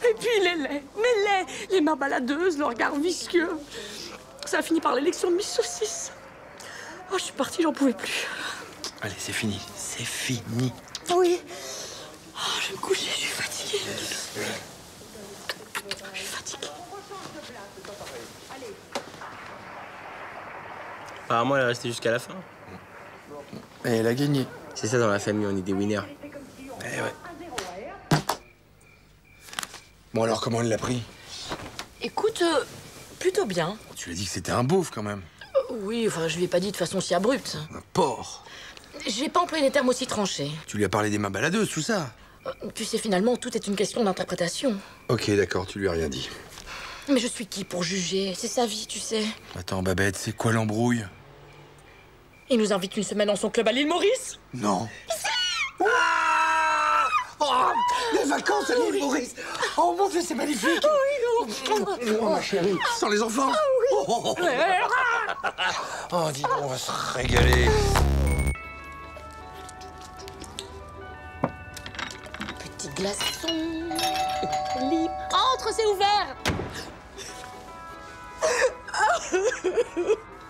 Et puis il est laid, mais laid. Les mains baladeuses, le regard vicieux. Ça a fini par l'élection de Miss Saucisse. Oh, je suis partie, j'en pouvais plus. Allez, c'est fini. C'est fini. Oui. Oh, je vais me coucher, je suis fatiguée. Je suis fatiguée. Apparemment, elle est restée jusqu'à la fin. Et elle a gagné. C'est ça dans la famille, on est des winners. Eh ouais. Bon alors, comment elle l'a pris? Écoute, plutôt bien. Tu lui as dit que c'était un beauf, quand même. Oui, enfin, je lui ai pas dit de façon si abrupte. Un porc. J'ai pas employé des termes aussi tranchés. Tu lui as parlé des mains baladeuses, tout ça. Tu sais, finalement, tout est une question d'interprétation. Ok, d'accord, tu lui as rien dit. Mais je suis qui pour juger? C'est sa vie, tu sais. Attends, Babette, c'est quoi l'embrouille? Il nous invite une semaine dans son club à l'île Maurice. Non. Oh, les vacances à l'île Maurice. Oh mon Dieu, c'est magnifique. Oh, ma chérie. Sans les enfants. Oh, dis donc, on va se régaler. Petit glaçon. Entre, c'est ouvert.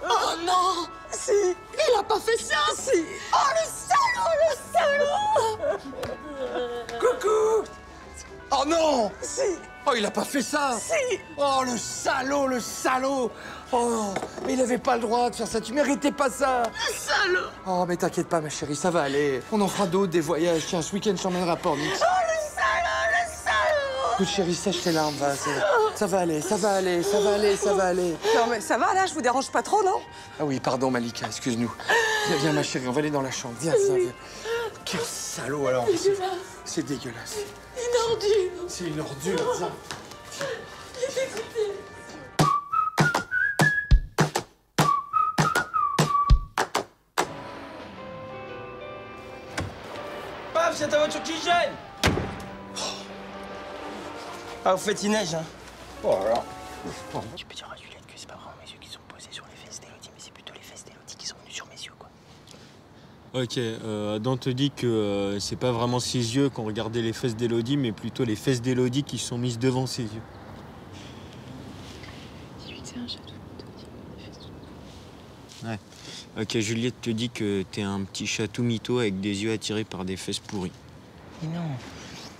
Oh non. Si. Il a pas fait ça. Si. Oh, le salaud. Coucou. Oh non. Si. Oh, il a pas fait ça. Si. Oh, le salaud. Oh, mais il avait pas le droit de faire ça. Tu méritais pas ça. Le salaud. Oh, mais t'inquiète pas, ma chérie, ça va aller. On en fera d'autres, des voyages. Tiens, ce week-end, je t'emmènerai à Pornix. Oh, le salaud. Écoute, chérie, sèche tes larmes, va. Ça va aller. Non mais ça va là, je vous dérange pas trop, non? Ah oui, pardon, Malika, excuse-nous. Viens, ma chérie, on va aller dans la chambre. Viens. Quel salaud, alors. C'est dégueulasse. Une ordure. C'est une ordure, ça. Paf, c'est ta voiture qui gêne. Ah, au fait, il neige, hein. Oh là là. Tu peux dire à Juliette que c'est pas vraiment mes yeux qui sont posés sur les fesses d'Elodie, mais c'est plutôt les fesses d'Elodie qui sont venues sur mes yeux, quoi. Ok, Adam te dit que c'est pas vraiment ses yeux qui ont regardé les fesses d'Élodie, mais plutôt les fesses d'Élodie qui sont mises devant ses yeux. Dis-lui que c'est un chatou. Ouais. Ok, Juliette te dit que t'es un petit chatou mytho avec des yeux attirés par des fesses pourries. Mais non.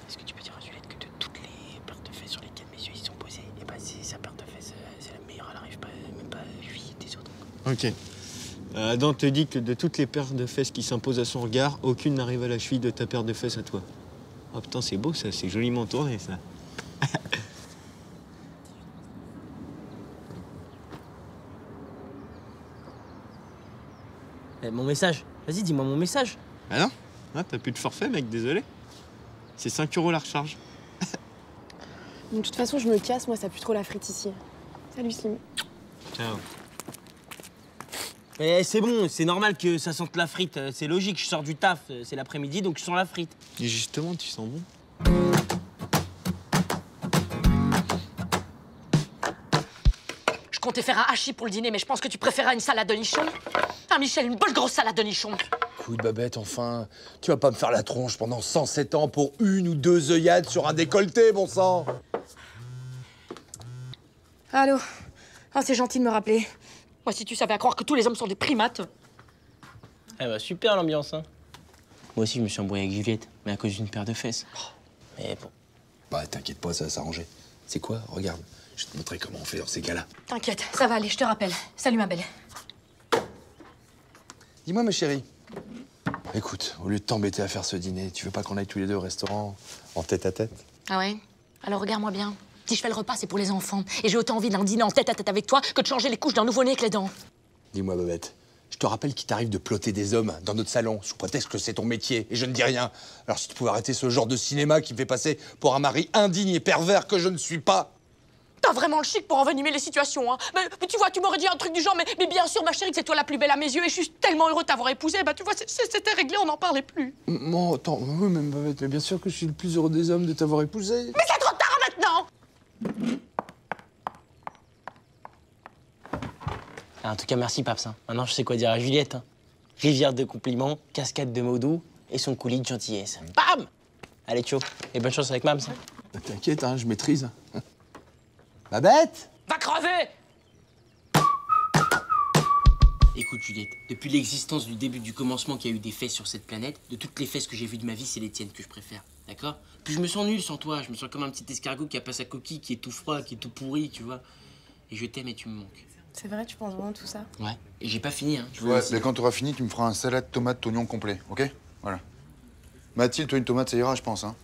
Est-ce que tu peux dire à Juliette que de toutes les paires de fesses sur lesquelles mes yeux ils sont posés, et bah c'est sa paire de fesses, c'est la meilleure, elle arrive pas, même pas à lui des autres. Ok. Adam te dit que de toutes les paires de fesses qui s'imposent à son regard, aucune n'arrive à la cheville de ta paire de fesses à toi. Oh putain, c'est beau ça, c'est joliment tourné ça. Mon message. Vas-y, dis-moi mon message. Ah non? Ah, t'as plus de forfait, mec, désolé. C'est 5 € la recharge. De toute façon, je me casse, moi, ça pue trop la frite ici. Salut, Slim. Ciao. Eh, c'est bon, c'est normal que ça sente la frite. C'est logique, je sors du taf, c'est l'après-midi, donc je sens la frite. Et justement, tu sens bon. Je comptais faire un hachis pour le dîner, mais je pense que tu préférais une salade de nichon. Ah, Michel, une bonne grosse salade de nichon. Écoute, Babette, enfin, tu vas pas me faire la tronche pendant 107 ans pour 1 ou 2 œillades sur un décolleté, bon sang. Allô? Oh, c'est gentil de me rappeler. Moi, si tu savais à croire que tous les hommes sont des primates. Eh bah super l'ambiance, hein. Moi aussi, je me suis embrouillé avec Juliette, mais à cause d'une paire de fesses. Mais bon. Bah, t'inquiète pas, ça va s'arranger. C'est quoi? Regarde, je vais te montrer comment on fait dans ces cas-là. T'inquiète, ça va aller, je te rappelle. Salut, ma belle. Dis-moi, ma chérie. Écoute, au lieu de t'embêter à faire ce dîner, tu veux pas qu'on aille tous les deux au restaurant en tête-à-tête? Ah ouais? Alors regarde-moi bien. Si je fais le repas, c'est pour les enfants. Et j'ai autant envie d'un dîner en tête-à-tête avec toi que de changer les couches d'un nouveau-né avec les dents. Dis-moi, Babette, je te rappelle qu'il t'arrive de plotter des hommes dans notre salon, sous prétexte que c'est ton métier, et je ne dis rien. Alors si tu pouvais arrêter ce genre de cinéma qui me fait passer pour un mari indigne et pervers que je ne suis pas. T'as vraiment le chic pour envenimer les situations, hein. Mais tu vois, tu m'aurais dit un truc du genre, mais bien sûr, ma chérie, que c'est toi la plus belle à mes yeux, et je suis tellement heureux de t'avoir épousée. Bah, tu vois, c'était réglé, on n'en parlait plus. Non, attends, oui, mais Babette, mais bien sûr que je suis le plus heureux des hommes de t'avoir épousé. Mais c'est trop tard maintenant! Ah, en tout cas, merci, Paps. Hein. Maintenant, je sais quoi dire à Juliette. Hein. Rivière de compliments, cascade de mots doux et son coulis de gentillesse. Bam! Allez, ciao. Et bonne chance avec Mams. Hein. T'inquiète, hein, je maîtrise. Babette! Va crever! Écoute, Juliette, depuis l'existence du début du commencement qu'il y a eu des fesses sur cette planète, de toutes les fesses que j'ai vues de ma vie, c'est les tiennes que je préfère. D'accord? Puis je me sens nul sans toi. Je me sens comme un petit escargot qui a pas sa coquille, qui est tout froid, qui est tout pourri, tu vois. Et je t'aime et tu me manques. C'est vrai, tu penses vraiment tout ça? Ouais. Et j'ai pas fini, hein. Ouais, mais quand t'auras fini, tu me feras un salade tomate oignon complet, ok? Voilà. Mathilde, toi, une tomate, ça ira, je pense, hein?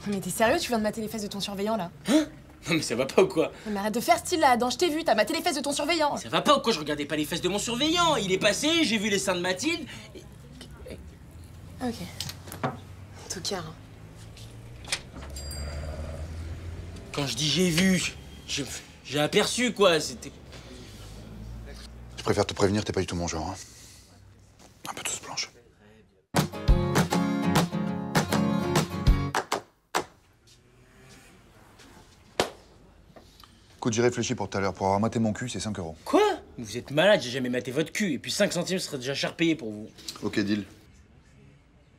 Mais t'es sérieux, tu viens de mater les fesses de ton surveillant, là? Hein? Non mais ça va pas ou quoi? Mais arrête de faire style, là. Dans Je t'ai vu, t'as maté les fesses de ton surveillant. Ça va pas ou quoi? Je regardais pas les fesses de mon surveillant. Il est passé, j'ai vu les seins de Mathilde. Ok. En tout cas... Quand je dis j'ai vu, j'ai aperçu, quoi. C'était... Je préfère te prévenir, t'es pas du tout mon genre, hein. Un peu tous blanche. Écoute, j'y réfléchis pour tout à l'heure. Pour avoir maté mon cul, c'est 5 €. Quoi? Vous êtes malade, j'ai jamais maté votre cul. Et puis 5 centimes serait déjà cher payé pour vous. Ok, deal.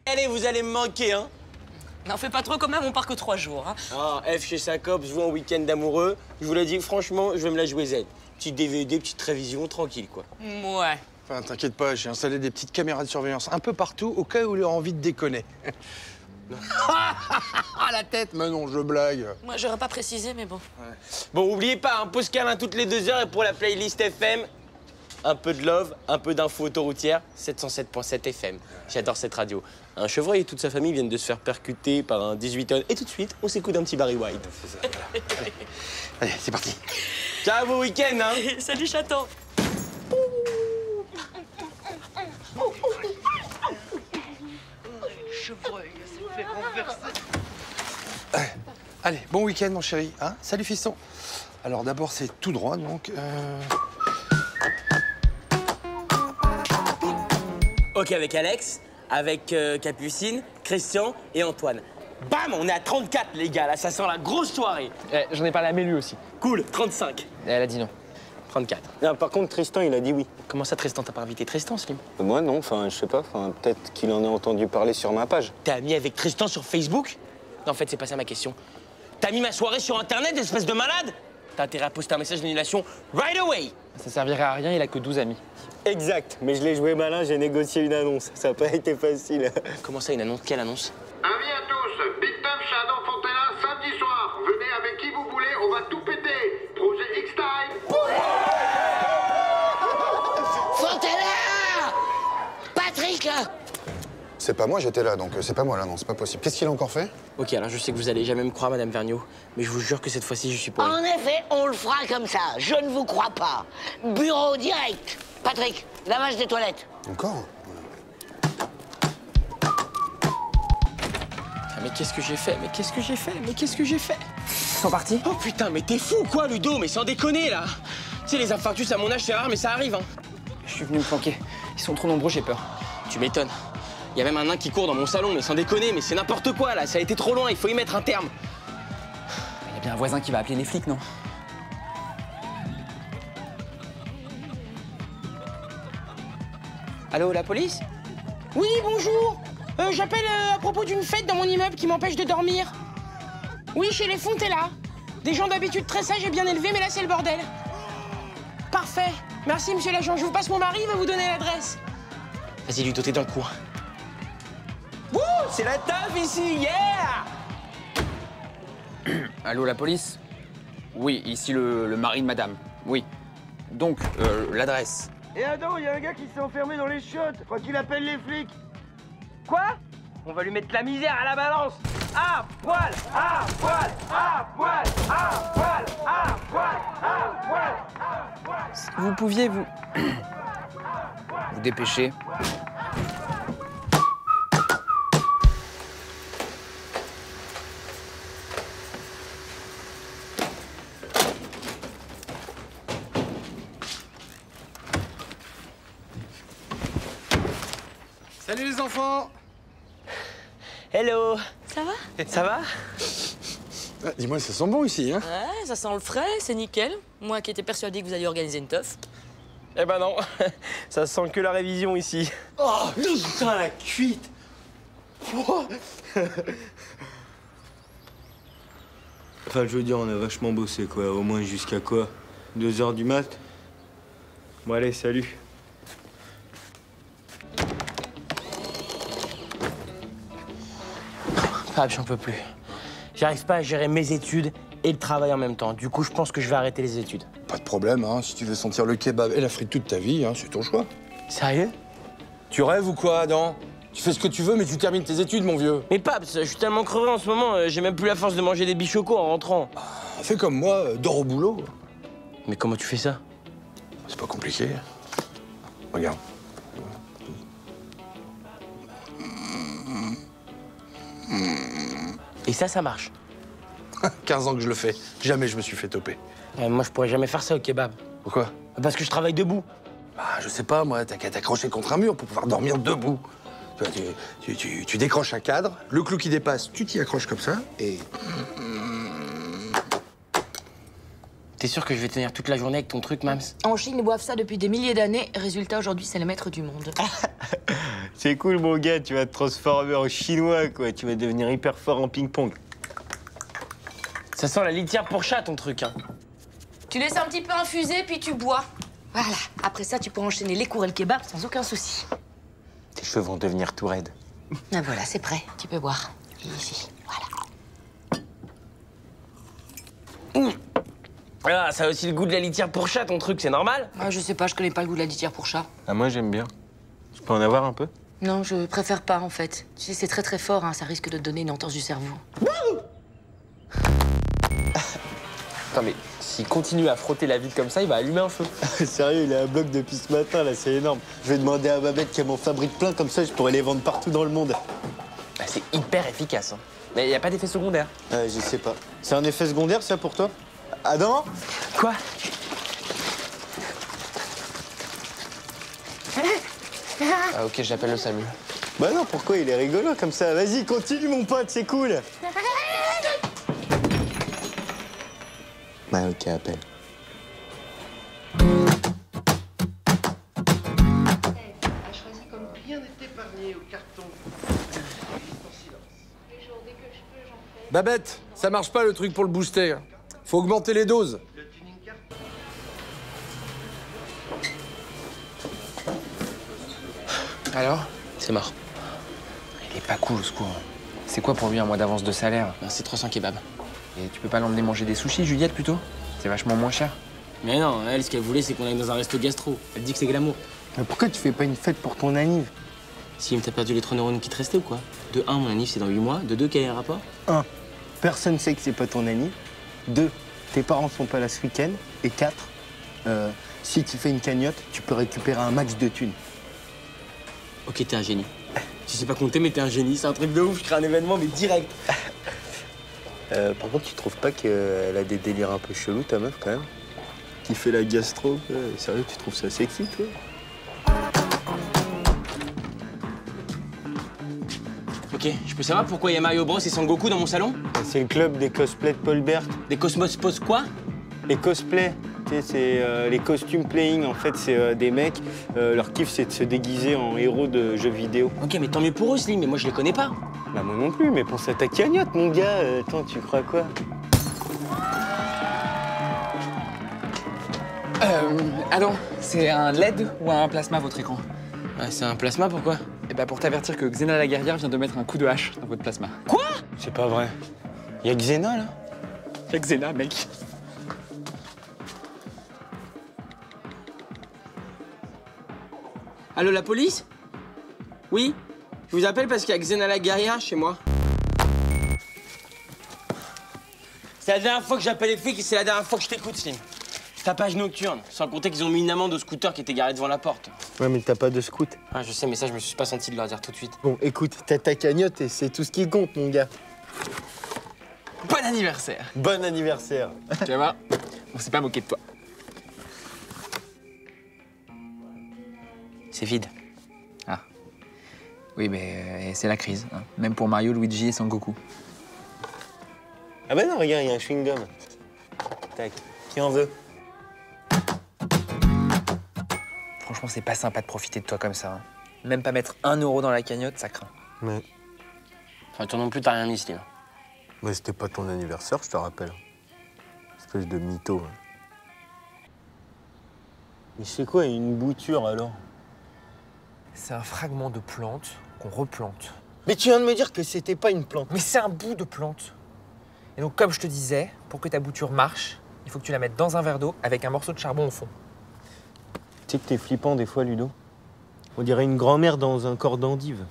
Allez, vous allez me manquer, hein. N'en fais pas trop quand même, on part que 3 jours, hein. Ah, F chez sa cop, je joue en week-end d'amoureux. Je vous l'ai dit, franchement, je vais me la jouer Z. Petit DVD, petite révision, tranquille, quoi. Ouais. Enfin, t'inquiète pas, j'ai installé des petites caméras de surveillance un peu partout au cas où il a envie de déconner. Ah, la tête! Mais non, je blague. Moi, j'aurais pas précisé, mais bon. Ouais. Bon, oubliez pas, un pause câlin toutes les 2 heures et pour la playlist FM, un peu de love, un peu d'infos autoroutières, 707.7 FM. J'adore cette radio. Un chevreuil et toute sa famille viennent de se faire percuter par un 18 tonnes. Et tout de suite, on s'écoute un petit Barry White. C'est ça, voilà. Allez, c'est parti. Ciao, bon week-end, hein. Salut, chaton. Chevreuil, ça fait renverser. Allez, bon week-end, mon chéri. Hein? Salut, fiston. Alors, d'abord, c'est tout droit, donc... Ok, avec Alex, avec Capucine, Christian et Antoine. Bam, on est à 34, les gars. Là, ça sent la grosse soirée. J'en ai parlé à Mélu aussi. Cool, 35. Elle a dit non. 34. Ah, par contre, Tristan, il a dit oui. Comment ça, Tristan? T'as pas invité Tristan, Slim? Moi, non. Enfin, je sais pas. Enfin, peut-être qu'il en a entendu parler sur ma page. T'es ami avec Tristan sur Facebook? Non, en fait, c'est pas ça ma question. T'as mis ma soirée sur Internet, espèce de malade? T'as intérêt à poster un message d'annulation right away. Ça servirait à rien, il a que 12 amis. Exact. Mais je l'ai joué malin, j'ai négocié une annonce. Ça n'a pas été facile. Comment ça, une annonce? Quelle annonce? Avis à tous, Big Tough Shadow Fontella, samedi soir. Venez avec qui vous voulez, on va tout péter. Projet X-Time. Fontella! Patrick, là! C'est pas moi, j'étais là, donc c'est pas moi là, non, c'est pas possible. Qu'est-ce qu'il a encore fait? Ok, alors je sais que vous allez jamais me croire, Madame Vergniaud, mais je vous jure que cette fois-ci, je suis pas. En effet, on le fera comme ça. Je ne vous crois pas. Bureau direct. Patrick, lavage des toilettes. Encore? Ah, mais qu'est-ce que j'ai fait? Mais qu'est-ce que j'ai fait? Mais qu'est-ce que j'ai fait? Ils sont partis? Oh putain, mais t'es fou quoi, Ludo? Mais sans déconner, là! Tu sais, les infarctus à mon âge, c'est rare, mais ça arrive, hein. Je suis venu me planquer. Ils sont trop nombreux, j'ai peur. Tu m'étonnes. Il y a même un nain qui court dans mon salon, mais sans déconner, mais c'est n'importe quoi, là. Ça a été trop loin, il faut y mettre un terme. Il y a bien un voisin qui va appeler les flics, non? Allô, la police? Oui, bonjour. J'appelle à propos d'une fête dans mon immeuble qui m'empêche de dormir. Oui, chez les Fontella. Des gens d'habitude très sages et bien élevés, mais là, c'est le bordel. Parfait. Merci, monsieur l'agent. Je vous passe mon mari, il va vous donner l'adresse. Vas-y, Ludo, t'es dans le coin. Wouh, c'est la teuf ici, yeah! Allô, la police? Oui, ici le mari de madame. Oui. Donc, l'adresse. Et Adam, il y a un gars qui s'est enfermé dans les chiottes. Faut qu'il appelle les flics. Quoi? On va lui mettre la misère à la balance. À poil, à poil, à poil, à poil, à poil, à poil, à poil. Si vous pouviez vous dépêcher. Salut les enfants! Hello! Ça va? Ça va? Ah, dis-moi, ça sent bon ici, hein? Ouais, ça sent le frais, c'est nickel. Moi qui étais persuadée que vous alliez organiser une teuf. Eh ben non, ça sent que la révision ici. Oh, putain, la cuite! Oh. Enfin, je veux dire, on a vachement bossé, quoi. Au moins jusqu'à quoi? 2 h du mat? Bon, allez, salut. Ah, j'en peux plus. J'arrive pas à gérer mes études et le travail en même temps. Du coup, je pense que je vais arrêter les études. Pas de problème, hein. Si tu veux sentir le kebab et la frite toute ta vie, hein, c'est ton choix. Sérieux? Tu rêves ou quoi, Adam? Tu fais ce que tu veux, mais tu termines tes études, mon vieux. Mais Paps, je suis tellement crevé en ce moment, j'ai même plus la force de manger des bichocos en rentrant. Fais comme moi, dors au boulot. Mais comment tu fais ça? C'est pas compliqué. Regarde. Et ça marche. 15 ans que je le fais. Jamais je me suis fait toper. Moi, je pourrais jamais faire ça au kebab. Pourquoi? Parce que je travaille debout. Bah, je sais pas, moi, t'as qu'à t'accrocher contre un mur pour pouvoir dormir debout. Tu décroches un cadre, le clou qui dépasse, tu t'y accroches comme ça, et... T'es sûr que je vais tenir toute la journée avec ton truc, Mams? En Chine, ils boivent ça depuis des milliers d'années. Résultat, aujourd'hui, c'est le maître du monde. C'est cool, mon gars, tu vas te transformer en chinois, quoi. Tu vas devenir hyper fort en ping-pong. Ça sent la litière pour chat, ton truc, hein. Tu laisses un petit peu infuser, puis tu bois. Voilà. Après ça, tu pourras enchaîner les cours et le kebab sans aucun souci. Tes cheveux vont devenir tout raides. Ah, voilà, c'est prêt. Tu peux boire. Ici, voilà. Ah, ça a aussi le goût de la litière pour chat, ton truc, c'est normal? Ah, je sais pas, je connais pas le goût de la litière pour chat. Ah, moi, j'aime bien. Je peux en avoir un peu? Non, je préfère pas, en fait. Tu sais, c'est très très fort, hein. Ça risque de te donner une entorse du cerveau. Attends, mais s'il continue à frotter la vide comme ça, il va allumer un feu. Sérieux, il est à bloc depuis ce matin, là, c'est énorme. Je vais demander à Babette qu'elle m'en fabrique plein, comme ça, je pourrais les vendre partout dans le monde. Bah, c'est hyper efficace, hein. Mais il n'y a pas d'effet secondaire. Je sais pas. C'est un effet secondaire, ça, pour toi? Adam? Quoi? Ah, ok, j'appelle le SAMU. Bah non, pourquoi? Il est rigolo comme ça. Vas-y, continue, mon pote, c'est cool. Bah ok, appelle. Babette, ça marche pas le truc pour le booster. Faut augmenter les doses. Alors? C'est mort. Il est pas cool, ce cours. C'est quoi pour lui un mois d'avance de salaire? Ben, c'est 300 kebabs. Et tu peux pas l'emmener manger des sushis, Juliette, plutôt? C'est vachement moins cher. Mais non, elle, ce qu'elle voulait, c'est qu'on aille dans un resto gastro. Elle dit que c'est glamour. Mais pourquoi tu fais pas une fête pour ton anniv? Si, mais t'as perdu les 3 neurones qui te restaient ou quoi? De 1, mon anniv, c'est dans 8 mois. De 2, quel est le rapport? 1. Personne sait que c'est pas ton anniv. 2. Tes parents sont pas là ce week-end. Et 4. Si tu fais une cagnotte, tu peux récupérer un max de thunes. Ok, t'es un génie. Tu sais pas compter, mais t'es un génie. C'est un truc de ouf. Je crée un événement, mais direct. Par contre, tu trouves pas qu'elle a des délires un peu chelous, ta meuf, quand même? Qui fait la gastro, quoi. Sérieux, tu trouves ça sexy, toi? Ok, je peux savoir pourquoi il y a Mario Bros et Sangoku dans mon salon? C'est le club des cosplays de Paul Bert. Des Cosmos Pose quoi? Les cosplays, tu sais, c'est les costumes playing. En fait, c'est des mecs, leur kiff, c'est de se déguiser en héros de jeux vidéo. Ok, mais tant mieux pour eux, Slim, mais moi je les connais pas. Bah moi non plus, mais pense à ta cagnotte, mon gars. Attends, tu crois quoi? Allô, c'est un LED ou un plasma, votre écran? Ah, c'est un plasma, pourquoi? Eh ben, pour t'avertir que Xena la guerrière vient de mettre un coup de hache dans votre plasma. Quoi? C'est pas vrai. Y'a Xena, là? Y'a Xena, mec. Allô, la police? Oui? Je vous appelle parce qu'il y a Xena la guerrière chez moi. C'est la dernière fois que j'appelle les flics et c'est la dernière fois que je t'écoute, Slim. Tapage nocturne, sans compter qu'ils ont mis une amende au scooter qui était garé devant la porte. Ouais, mais t'as pas de scout. Ah, je sais, mais ça, je me suis pas senti de leur dire tout de suite. Bon, écoute, t'as ta cagnotte et c'est tout ce qui compte, mon gars. Bon anniversaire. Bon anniversaire. Tu vas voir, on s'est pas moqué de toi. C'est vide. Ah. Oui, mais c'est la crise, hein. Même pour Mario, Luigi et Sangoku. Ah bah non, regarde, il y a un chewing-gum. Tac. Qui en veut? Franchement, c'est pas sympa de profiter de toi comme ça, hein. Même pas mettre 1 euro dans la cagnotte, ça craint. Mais... Enfin, toi non plus, t'as rien mis, Slim. Mais c'était pas ton anniversaire, je te rappelle. Espèce de mytho. Mais c'est quoi une bouture, alors? C'est un fragment de plante qu'on replante. Mais tu viens de me dire que c'était pas une plante. Mais c'est un bout de plante. Et donc, comme je te disais, pour que ta bouture marche, il faut que tu la mettes dans un verre d'eau avec un morceau de charbon au fond. Tu sais que t'es flippant des fois, Ludo. On dirait une grand-mère dans un corps d'endive.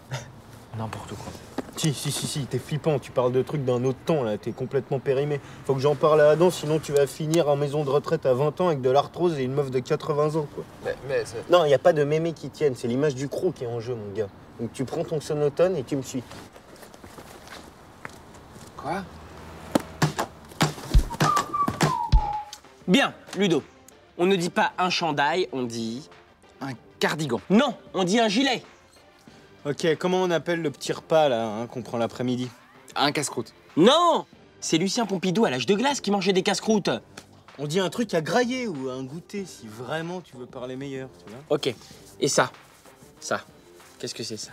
N'importe quoi. Si, t'es flippant. Tu parles de trucs d'un autre temps, là. T'es complètement périmé. Faut que j'en parle à Adam, sinon tu vas finir en maison de retraite à 20 ans avec de l'arthrose et une meuf de 80 ans, quoi. Mais non, y a pas de mémé qui tienne. C'est l'image du croc qui est en jeu, mon gars. Donc tu prends ton sonotone et tu me suis. Quoi? Bien, Ludo. On ne dit pas un chandail, on dit... Un cardigan. Non, on dit un gilet. Ok, comment on appelle le petit repas, là, hein, qu'on prend l'après-midi? Un casse-croûte. Non! C'est Lucien Pompidou à l'âge de glace qui mangeait des casse-croûtes. On dit un truc à grailler ou à un goûter, si vraiment tu veux parler meilleur, tu vois. Ok. Et ça? Ça. Qu'est-ce que c'est, ça?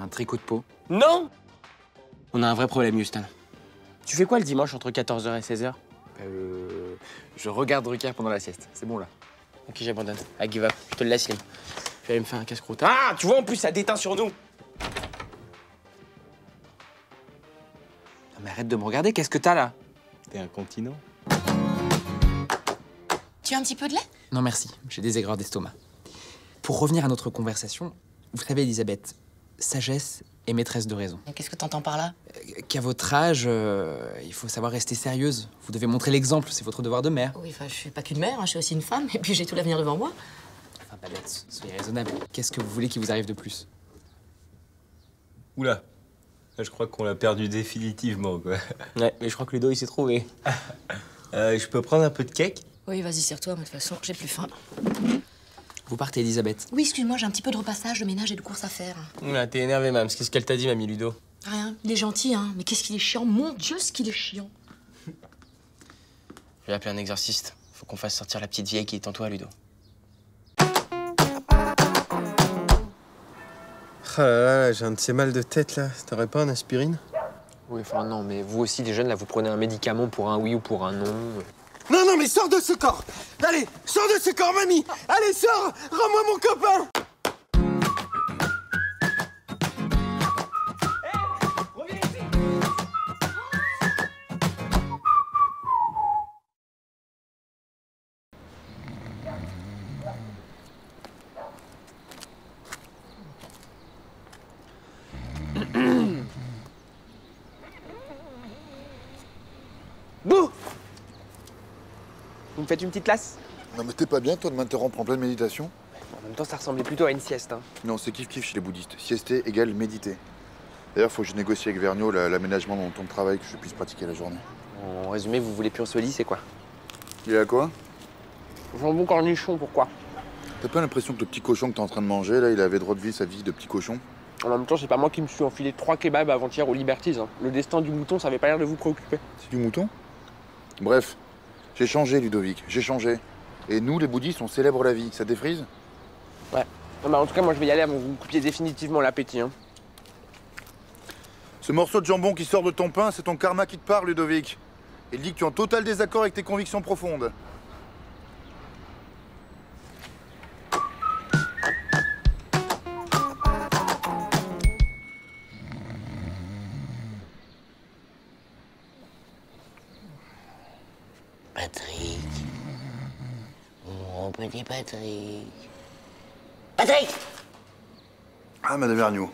Un tricot de peau. Non! On a un vrai problème, Houston. Tu fais quoi le dimanche entre 14h et 16h? Je regarde Drucker pendant la sieste. C'est bon, là. Ok, j'abandonne. I give up. Je te le laisse, Slim. Je vais aller me faire un casse-croûte. Ah, tu vois, en plus, ça déteint sur nous. Non, mais arrête de me regarder. Qu'est-ce que t'as, là? T'es incontinent. Tu as un petit peu de lait? Non, merci. J'ai des aigreurs d'estomac. Pour revenir à notre conversation, vous savez, Elisabeth, sagesse est maîtresse de raison. Qu'est-ce que t'entends par là? Qu'à votre âge, il faut savoir rester sérieuse. Vous devez montrer l'exemple, c'est votre devoir de mère. Oui, enfin, je suis pas qu'une mère, hein, je suis aussi une femme, et puis j'ai tout l'avenir devant moi. Enfin, Balette, soyez raisonnable. Qu'est-ce que vous voulez qu'il vous arrive de plus? Oula. Là, je crois qu'on l'a perdu définitivement, quoi. Ouais, mais je crois que Ludo, il s'est trouvé. Je peux prendre un peu de cake? Oui, vas-y, serre-toi, mais de toute façon, j'ai plus faim. Vous partez, Elisabeth? Oui, excuse-moi, j'ai un petit peu de repassage, de ménage et de courses à faire. Oula, t'es énervé, Mams. Qu'est-ce qu'elle t'a dit, mamie Ludo? Rien, il est gentil, hein, mais qu'est-ce qu'il est chiant. Mon Dieu, ce qu'il est chiant. Je vais appeler un exorciste. Faut qu'on fasse sortir la petite vieille qui est en toi, Ludo. Ah là là, j'ai un de ces mal de tête, là. T'aurais pas un aspirine? Oui, enfin non, mais vous aussi, les jeunes, là, vous prenez un médicament pour un oui ou pour un non. Non, non, mais sors de ce corps! Allez, sors de ce corps, mamie! Allez, sors! Rends-moi mon copain! Bouh! Vous me faites une petite lasse? Non mais t'es pas bien toi de m'interrompre en pleine méditation? En même temps, ça ressemblait plutôt à une sieste, hein. Non, c'est kiff-kiff chez les bouddhistes. Siester égale méditer. D'ailleurs, faut que je négocie avec Vergniaud l'aménagement de mon temps de travail, que je puisse pratiquer la journée. En résumé, vous voulez plus au lit, c'est quoi? Il a quoi? Jambon cornichon, pourquoi? T'as pas l'impression que le petit cochon que t'es en train de manger, là, il avait droit de vivre sa vie de petit cochon? En même temps, c'est pas moi qui me suis enfilé 3 kebabs avant-hier au Liberties, hein. Le destin du mouton, ça avait pas l'air de vous préoccuper. C'est du mouton? Bref, j'ai changé, Ludovic, j'ai changé. Et nous, les bouddhistes, on célèbre la vie. Ça te défrise? Ouais. Non, bah, en tout cas, moi, je vais y aller avant que vous me coupiez définitivement l'appétit, hein. Ce morceau de jambon qui sort de ton pain, c'est ton karma qui te parle, Ludovic. Il dit que tu es en total désaccord avec tes convictions profondes. Patrick. Mon petit Patrick. Patrick! Ah, Madame Vergniaud.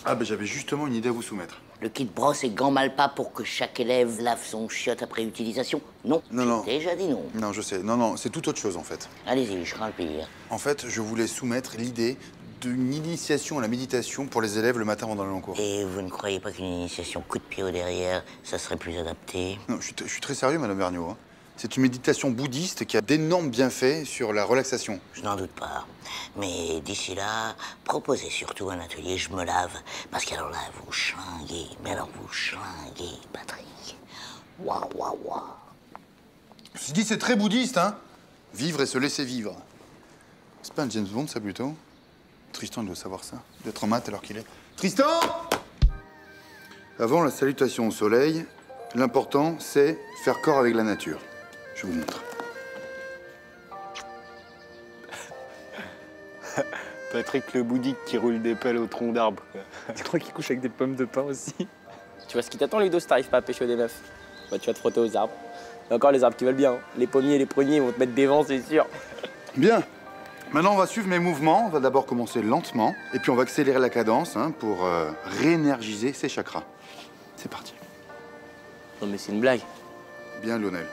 Ah, ben j'avais justement une idée à vous soumettre. Le kit brosse et gants Malpa pour que chaque élève lave son chiotte après utilisation? Non. Non. J'ai déjà dit non. Non, je sais. Non, c'est tout autre chose, en fait. Allez-y, je crains le pire. En fait, je voulais soumettre l'idée d'une initiation à la méditation pour les élèves le matin avant d'aller en cours. Et vous ne croyez pas qu'une initiation coup de pied au derrière, ça serait plus adapté? Non, je suis très sérieux, Madame Vergniaud, hein. C'est une méditation bouddhiste qui a d'énormes bienfaits sur la relaxation. Je n'en doute pas. Mais d'ici là, proposez surtout un atelier Je me lave. Parce qu'alors là, vous schlinguez. Mais alors vous schlinguez, Patrick. Waouh, waouh, waouh. Ceci dit, c'est très bouddhiste, hein. Vivre et se laisser vivre. C'est pas un James Bond, ça, plutôt? Tristan, il doit savoir ça. D'être en maths alors qu'il est... Tristan! Avant la salutation au soleil, l'important, c'est faire corps avec la nature. Je vous montre. Patrick le bouddhique qui roule des pelles au tronc d'arbre. Tu crois qu'il couche avec des pommes de pain aussi? Tu vois ce qui t'attend, Ludo, si t'arrives pas à pêcher des meufs? Bah, tu vas te frotter aux arbres. Et encore les arbres qui veulent bien. Hein. Les pommiers et les pruniers vont te mettre des vents, c'est sûr. Bien. Maintenant, on va suivre mes mouvements. On va d'abord commencer lentement. Et puis, on va accélérer la cadence pour réénergiser ses chakras. C'est parti. Non, mais c'est une blague. Bien, Lionel.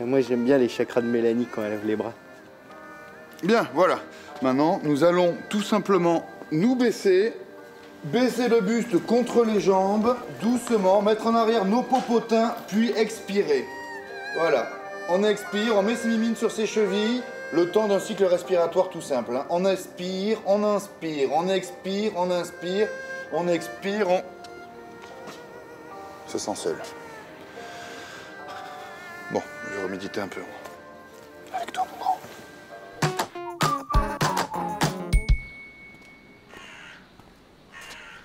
Et moi, j'aime bien les chakras de Mélanie quand elle lève les bras. Bien, voilà. Maintenant, nous allons tout simplement nous baisser le buste contre les jambes, doucement, mettre en arrière nos popotins, puis expirer. Voilà. On expire, on met ses mimines sur ses chevilles, le temps d'un cycle respiratoire tout simple. Hein. On expire, on inspire, on expire, on inspire, on expire, on... Se sent seul. Bon, je vais reméditer un peu. Avec toi, mon grand.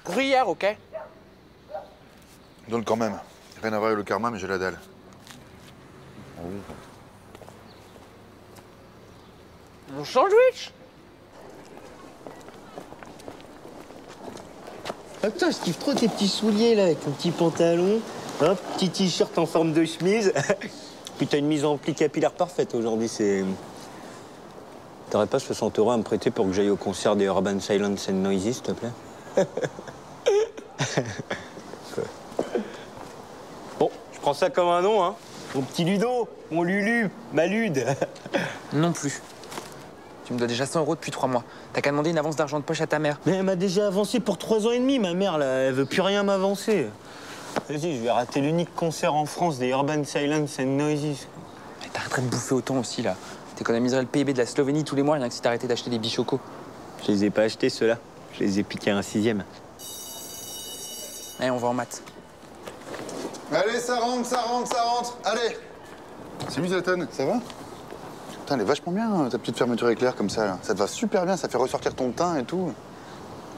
Gruyère, ok? Donne quand même. Rien à voir avec le karma, mais j'ai la dalle. Mon sandwich? Putain, je kiffe trop tes petits souliers là, avec ton petit pantalon, hein, petit t-shirt en forme de chemise. Puis t'as une mise en pli capillaire parfaite aujourd'hui, c'est... T'aurais pas 60 € à me prêter pour que j'aille au concert des Urban Silence and Noises, s'il te plaît? Bon, je prends ça comme un nom, hein. Mon petit Ludo, mon Lulu, ma Lude. Non plus. Tu me dois déjà 100 € depuis 3 mois. T'as qu'à demander une avance d'argent de poche à ta mère. Mais elle m'a déjà avancé pour 3 ans et demi, ma mère, là. Elle veut plus rien m'avancer. Vas-y, je vais rater l'unique concert en France des Urban Silence and Noises. Mais t'arrêterais de bouffer autant aussi, là. T'économiserais le PIB de la Slovénie tous les mois, rien que si t'arrêtais d'acheter des bichocos. Je les ai pas achetés, ceux-là. Je les ai piqués à un 6e. Allez, on va en maths. Allez, ça rentre, ça rentre, ça rentre. Allez. Salut Zlatan, ça va? Putain, elle est vachement bien, ta petite fermeture éclair comme ça, là. Ça te va super bien, ça fait ressortir ton teint et tout.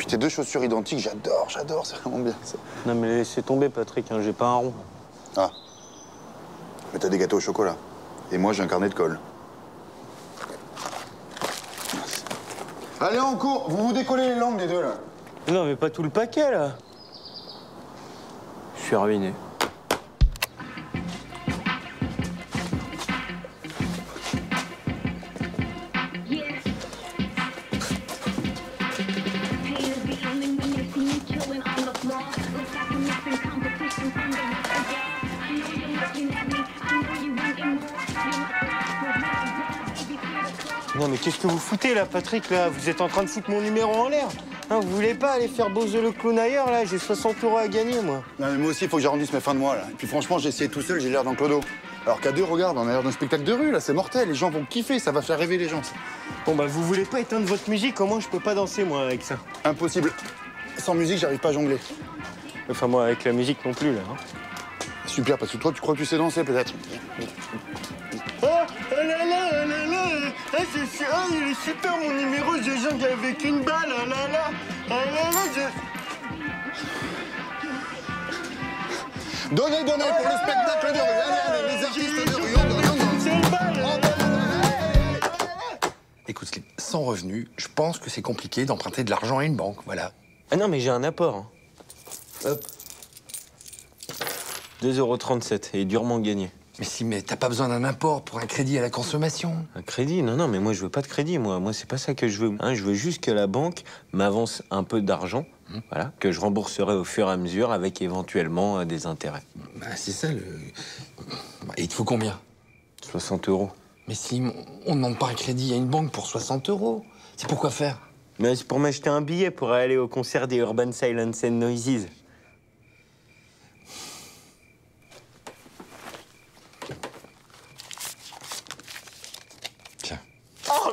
Puis tes 2 chaussures identiques, j'adore, c'est vraiment bien ça. Non mais laissez tomber Patrick, hein, j'ai pas un rond. Ah. Mais t'as des gâteaux au chocolat. Et moi, j'ai un carnet de colle. Allez, en cours. Vous vous décollez les langues, les deux, là. Non mais pas tout le paquet, là. Je suis ruiné. Non mais qu'est-ce que vous foutez là, Patrick, là? Vous êtes en train de foutre mon numéro en l'air. Hein, vous voulez pas aller faire Bozo le clown ailleurs, là? J'ai 60 € à gagner, moi. Non, mais moi aussi, il faut que j'arrondisse mes fins de mois, là. Et puis franchement, j'ai essayé tout seul, j'ai l'air d'un clodo. Alors qu'à 2, regarde, on a l'air d'un spectacle de rue, là, c'est mortel. Les gens vont kiffer, ça va faire rêver les gens. Ça. Bon, bah, vous voulez pas éteindre votre musique? Au moins, je peux pas danser, moi, avec ça. Impossible. Sans musique, j'arrive pas à jongler. Enfin, moi, avec la musique non plus, là. Hein. Super, parce que toi, tu crois que tu sais danser, peut-être. Oh là là, oh là là, il est super mon numéro, je jongle avec une balle, oh là là, oh là là, Donnez pour le spectacle de rue, allez, les artistes de rue, Écoute, Slim, sans revenu, je pense que c'est compliqué d'emprunter de l'argent à une banque, voilà. Ah non, mais j'ai un apport. Hein. Hop. 2,37 € et durement gagné. Mais si, mais t'as pas besoin d'un apport pour un crédit à la consommation. Un crédit? Non, non, mais moi, je veux pas de crédit, moi. Moi, c'est pas ça que je veux. Hein, je veux juste que la banque m'avance un peu d'argent, voilà, que je rembourserai au fur et à mesure avec éventuellement des intérêts. Bah, c'est ça, le... Et il te faut combien? 60 €. Mais Slim, on ne demande pas un crédit à une banque pour 60 €. C'est pour quoi faire? Mais c'est pour m'acheter un billet pour aller au concert des Urban Silence and Noises. Oh,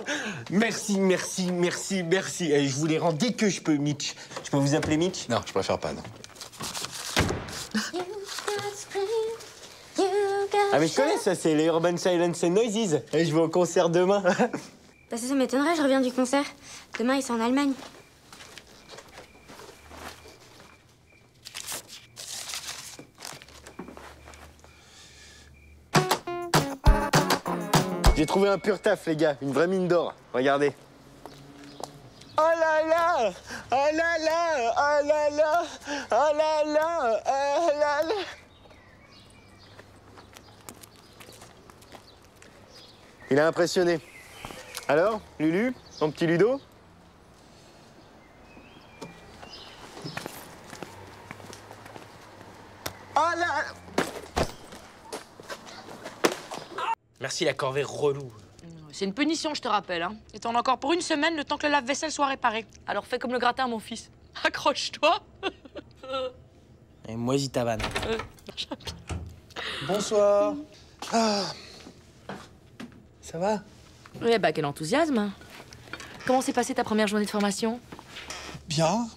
merci, merci, merci, merci. Et je vous les rends dès que je peux, Mitch. Je peux vous appeler Mitch? Non, je préfère pas, non. Ah mais je connais ça, c'est les Urban Silence and Noises. Et je vais au concert demain. Bah ça m'étonnerait, je reviens du concert. Demain, ils sont en Allemagne. J'ai trouvé un pur taf, les gars. Une vraie mine d'or. Regardez. Oh là là! Oh là là! Oh là là! Oh là là! Oh là là! Il a impressionné. Alors, Lulu, ton petit Ludo? Oh là! Merci la corvée relou. C'est une punition, je te rappelle. Hein. Et t'en as encore pour une semaine, le temps que le lave-vaisselle soit réparé. Alors fais comme le gratin, mon fils. Accroche-toi. Et moisis ta vanne. Bonsoir. Ah. Ça va? Eh bah, quel enthousiasme. Comment s'est passée ta première journée de formation? Bien.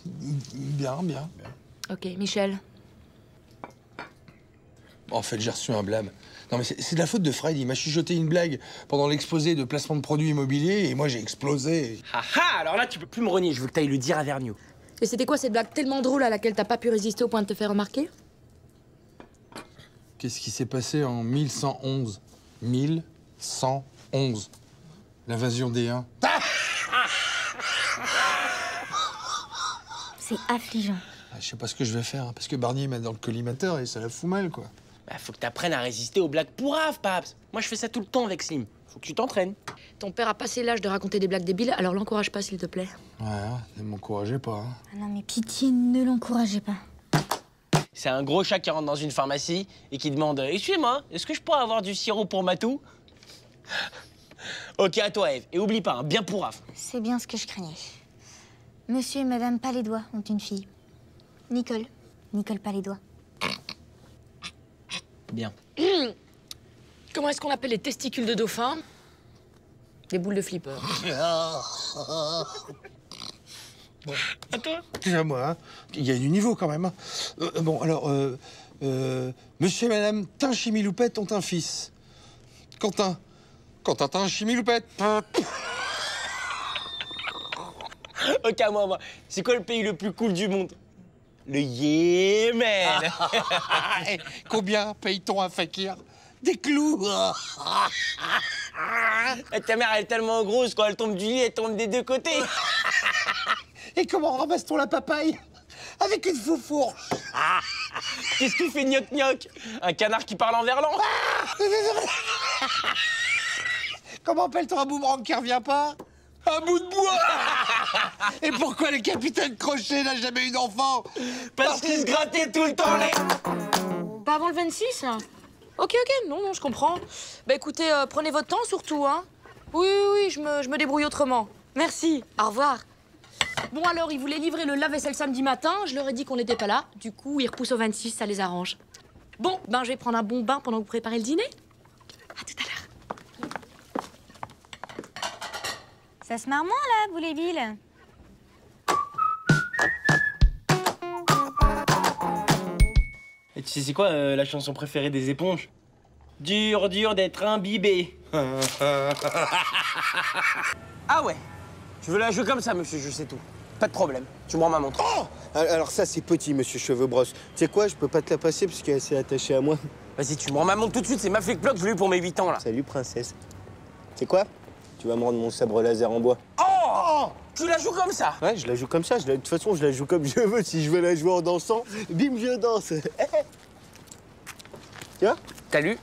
Ok, Michel. En fait, j'ai reçu un blâme. Non, mais c'est de la faute de Fred. Il m'a chuchoté une blague pendant l'exposé de placement de produits immobiliers et moi, j'ai explosé. Ah ah! Alors là, tu peux plus me renier. Je veux que t'ailles le dire à Vergniaud. Et c'était quoi cette blague tellement drôle à laquelle t'as pas pu résister au point de te faire remarquer? Qu'est-ce qui s'est passé en 1111? 1111. L'invasion des Huns. C'est affligeant. Je sais pas ce que je vais faire, hein, parce que Barnier m'a dans le collimateur et ça la fout mal, quoi. Bah, faut que t'apprennes à résister aux blagues pourraves, Paps. Moi, je fais ça tout le temps avec Slim. Faut que tu t'entraînes. Ton père a passé l'âge de raconter des blagues débiles, alors l'encourage pas, s'il te plaît. Ouais, ne m'encouragez pas. Hein. Ah non, mais pitié, ne l'encouragez pas. C'est un gros chat qui rentre dans une pharmacie et qui demande « Excusez-moi, est-ce que je pourrais avoir du sirop pour ma toux ?» Ok, à toi, Eve. Et oublie pas, hein, bien pourrave. C'est bien ce que je craignais. Monsieur et Madame Palédois ont une fille. Nicole. Nicole Palédois. Bien. Comment est-ce qu'on appelle les testicules de dauphin? Des boules de flipper. Bon. À toi? C'est à moi, hein. Il y a du niveau quand même. Hein. Bon, alors, monsieur et madame Tinchimiloupette ont un fils. Quentin. Quentin Tinchimiloupette. Ok, moi. C'est quoi le pays le plus cool du monde? Le Yémen. Combien paye-t-on un fakir? Des clous. Ta mère, elle est tellement grosse, quand elle tombe du lit, elle tombe des deux côtés. Et comment ramasse-t-on la papaye? Avec une foufourche. Qu'est-ce qu'il fait gnoc-gnoc? Un canard qui parle en verlan. Comment appelle-t-on un boomerang qui revient pas? Un bout de bois. Et pourquoi le capitaine Crochet n'a jamais eu d'enfant? Parce qu'il se grattait tout le temps les... Pas avant le 26 là. Ok, non, je comprends. Bah écoutez, prenez votre temps surtout, hein. Oui, je me débrouille autrement. Merci, au revoir. Bon alors, ils voulaient livrer le lave-vaisselle samedi matin, je leur ai dit qu'on n'était pas là. Du coup, ils repoussent au 26, ça les arrange. Bon, ben je vais prendre un bon bain pendant que vous préparez le dîner. À tout à l'heure. Ça se marre moins, là, Bouléville. Et tu sais c'est quoi la chanson préférée des éponges? Dur d'être imbibé. Ah ouais. Tu veux la jouer comme ça, monsieur, je sais tout. Pas de problème. Tu me rends ma montre. Oh, alors ça, c'est petit, monsieur Cheveux-Brosse. Tu sais quoi, je peux pas te la passer parce qu'elle s'est attachée à moi. Vas-y, tu me rends ma montre tout de suite, c'est ma flic bloc, je l'ai eu pour mes 8 ans, là. Salut, princesse. Tu sais quoi? Tu vas me rendre mon sabre laser en bois. Oh! Tu la joues comme ça? Ouais, je la joue comme ça. De toute façon, je la joue comme je veux. Si je veux la jouer en dansant, bim, je danse. Tu vois? T'as lu?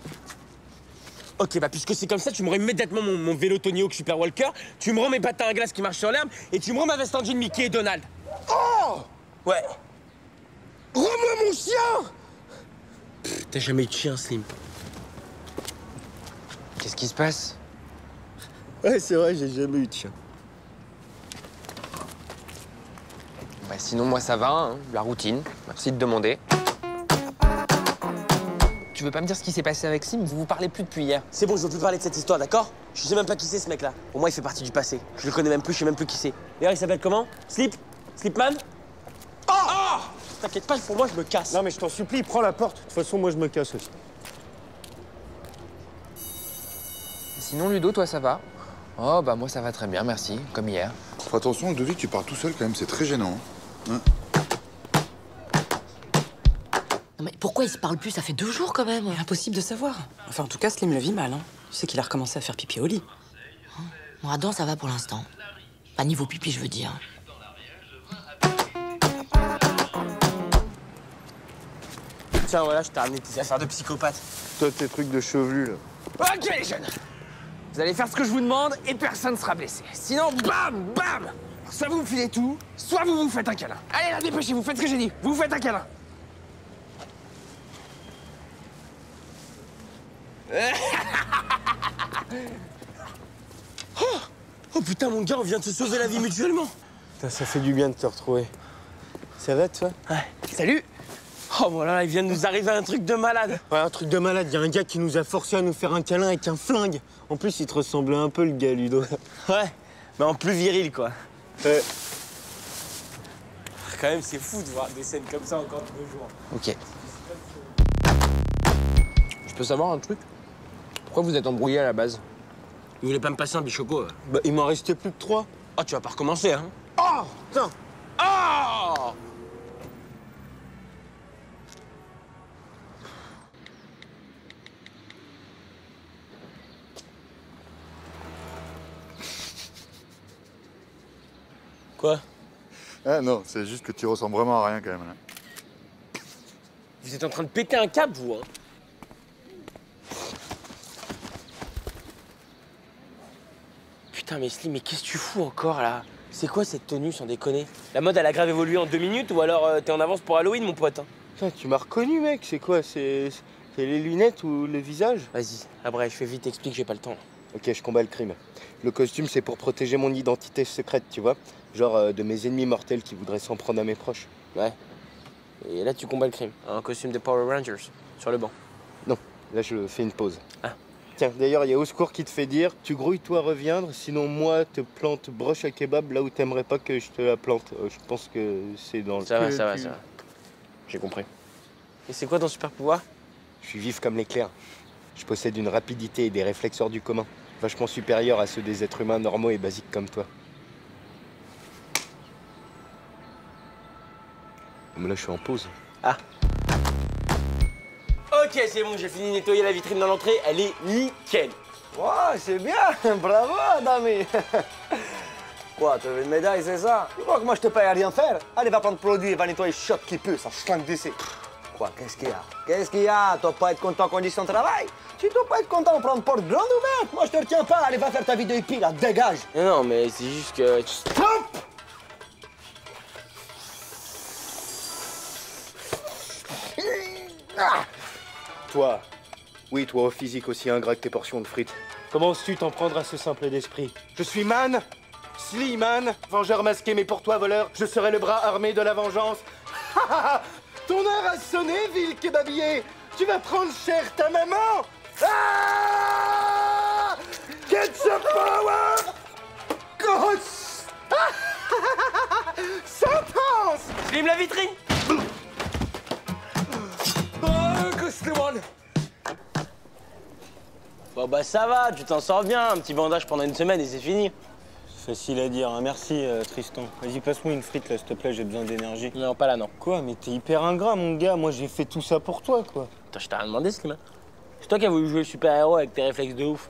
Ok, bah puisque c'est comme ça, tu me rends immédiatement mon vélo Tony Hawk Super Walker, tu me rends mes patins à glace qui marchent sur l'herbe, et tu me rends ma veste en jean Mickey et Donald. Oh! Ouais. Rends-moi mon chien! T'as jamais eu de chien, Slim. Qu'est-ce qui se passe? Ouais, c'est vrai, j'ai jamais eu de chien. Bah sinon, moi, ça va, hein, la routine. Merci de demander. Tu veux pas me dire ce qui s'est passé avec Slim? Vous vous parlez plus depuis hier. C'est bon, je veux plus parler de cette histoire, d'accord? Je sais même pas qui c'est, ce mec-là. Pour moi, il fait partie du passé. Je le connais même plus, je sais même plus qui c'est. D'ailleurs, il s'appelle comment? Slipman? Oh! T'inquiète pas, pour moi, je me casse. Non, mais je t'en supplie, prends la porte. De toute façon, moi, je me casse aussi. Sinon, Ludo, toi, ça va? Oh, bah moi, ça va très bien, merci, comme hier. Fais attention, Ludovic, tu pars tout seul quand même, c'est très gênant. Hein. Non mais pourquoi ils se parlent plus? Ça fait 2 jours quand même. Impossible de savoir. Enfin, en tout cas, Slim le vit mal. Hein. Tu sais qu'il a recommencé à faire pipi au lit. Bon, Adam, ça va pour l'instant. Pas niveau pipi, je veux dire. Tiens, voilà, je t'ai ramené tes affaires de psychopathe. Toi, tes trucs de chevelu, là. Ok, les jeunes. Vous allez faire ce que je vous demande et personne ne sera blessé. Sinon, bam! Soit vous me filez tout, soit vous vous faites un câlin. Allez, là, dépêchez-vous, faites ce que j'ai dit. Vous vous faites un câlin. Oh putain, mon gars, on vient de se sauver la vie mutuellement. Putain, ça fait du bien de te retrouver. Ça va, toi? Ouais. Salut. Oh, voilà, là, il vient de nous arriver un truc de malade. Ouais, un truc de malade. Il y a un gars qui nous a forcé à nous faire un câlin avec un flingue. En plus, il te ressemblait un peu, le gars, Ludo. Ouais, mais en plus viril, quoi. Quand même, c'est fou de voir des scènes comme ça encore de nos jours. Ok. Je peux savoir un truc? Pourquoi vous êtes embrouillés à la base? Il voulait pas me passer un bichoco. Bah, il m'en restait plus que 3. Oh, tu vas pas recommencer, hein? Oh, putain! Oh! Quoi? Ah non, c'est juste que tu ressembles vraiment à rien quand même. Là. Vous êtes en train de péter un câble, vous, hein? Putain, mais Slim, mais qu'est-ce que tu fous encore, là? C'est quoi cette tenue, sans déconner? La mode, elle a grave évolué en 2 minutes, ou alors t'es en avance pour Halloween, mon pote, hein? Putain, tu m'as reconnu, mec. C'est quoi? C'est les lunettes ou le visage? Vas-y, après, je fais vite, explique, j'ai pas le temps. Ok, je combats le crime. Le costume, c'est pour protéger mon identité secrète, tu vois? Genre de mes ennemis mortels qui voudraient s'en prendre à mes proches. Ouais. Et là, tu combats le crime. Un costume de Power Rangers, sur le banc. Non, là, je fais une pause. Ah. Tiens, d'ailleurs, il y a Au secours qui te fait dire « Tu grouilles, toi, reviendre, sinon moi, te plante broche à kebab là où t'aimerais pas que je te la plante. » Je pense que c'est dans le... Ça va. J'ai compris. Et c'est quoi ton super pouvoir? Je suis vif comme l'éclair. Je possède une rapidité et des réflexes hors du commun, vachement supérieurs à ceux des êtres humains normaux et basiques comme toi. Mais là, je suis en pause. Ah. Ok, c'est bon, j'ai fini de nettoyer la vitrine dans l'entrée, elle est nickel. Ouais, c'est bien, bravo, Adami. Quoi, tu veux une médaille, c'est ça? Tu crois que moi je te paye à rien faire? Allez, va prendre produit et va nettoyer shot qui pue, ça schlingue d'ici. Quoi, qu'est-ce qu'il y a? Qu'est-ce qu'il y a? Tu dois pas être content qu'on dise ton travail? Tu dois pas être content, on prend une porte grande ouverte. Moi, je te retiens pas. Allez, va faire ta vidéo hippie, là, dégage. Non, mais c'est juste que... Stop! Ah. Toi, oui, toi au physique aussi ingrat que tes portions de frites. Commences-tu t'en prendre à ce simple d'esprit? Je suis Man, Slimane, vengeur masqué, mais pour toi, voleur, je serai le bras armé de la vengeance. Ton heure a sonné, ville kebabier. Tu vas prendre cher ta maman. Ah! Get the power! Gods! Sentence! Filme la vitrine! Bon bah ça va, tu t'en sors bien, un petit bandage pendant une semaine et c'est fini. Facile à dire, hein. Merci Tristan. Vas-y, passe-moi une frite là, s'il te plaît, j'ai besoin d'énergie. Non, pas là, non. Quoi? Mais t'es hyper ingrat, mon gars. Moi, j'ai fait tout ça pour toi, quoi. Attends, je t'ai rien demandé, Slim. C'est toi qui as voulu jouer le super-héros avec tes réflexes de ouf.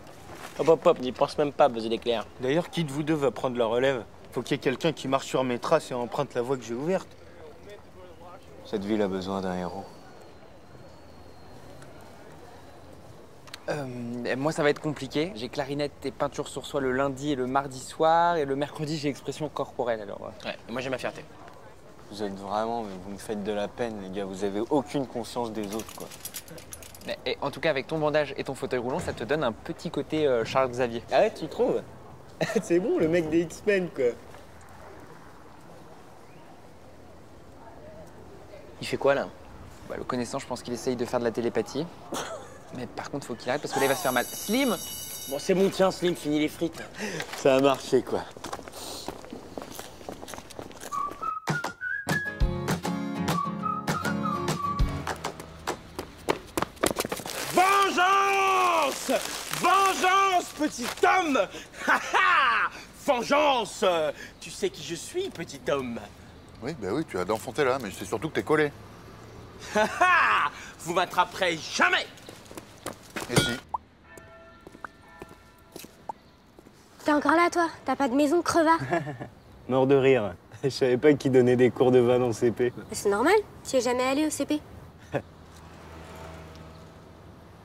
Hop, hop, hop, n'y pense même pas, buzzer l'éclair. D'ailleurs, qui de vous deux va prendre la relève? Faut qu'il y ait quelqu'un qui marche sur mes traces et emprunte la voie que j'ai ouverte. Cette ville a besoin d'un héros. Moi, ça va être compliqué. J'ai clarinette et peinture sur soie le lundi et le mardi soir. Et le mercredi, j'ai expression corporelle, alors... Ouais, et moi j'ai ma fierté. Vous êtes vraiment... Mais vous me faites de la peine, les gars. Vous avez aucune conscience des autres, quoi. Et en tout cas, avec ton bandage et ton fauteuil roulant, ça te donne un petit côté Charles Xavier. Ah ouais, tu trouves? C'est bon, le mec des X-Men, quoi. Il fait quoi, là? Bah, le connaissant, je pense qu'il essaye de faire de la télépathie. Mais par contre, faut qu'il arrête parce que là, il va se faire mal. Slim! Bon, c'est bon, tiens, Slim, finis les frites. Ça a marché, quoi. Vengeance! Vengeance, petit homme! Ha ha! Vengeance! Tu sais qui je suis, petit homme? Oui, bah oui, tu as d'enfanter là, mais c'est surtout que t'es collé. Ha ha! Vous m'attraperez jamais! Et si? T'es encore là, toi? T'as pas de maison, crevard? Mort de rire. Je savais pas qui donnait des cours de vanne en CP. C'est normal, tu es jamais allé au CP.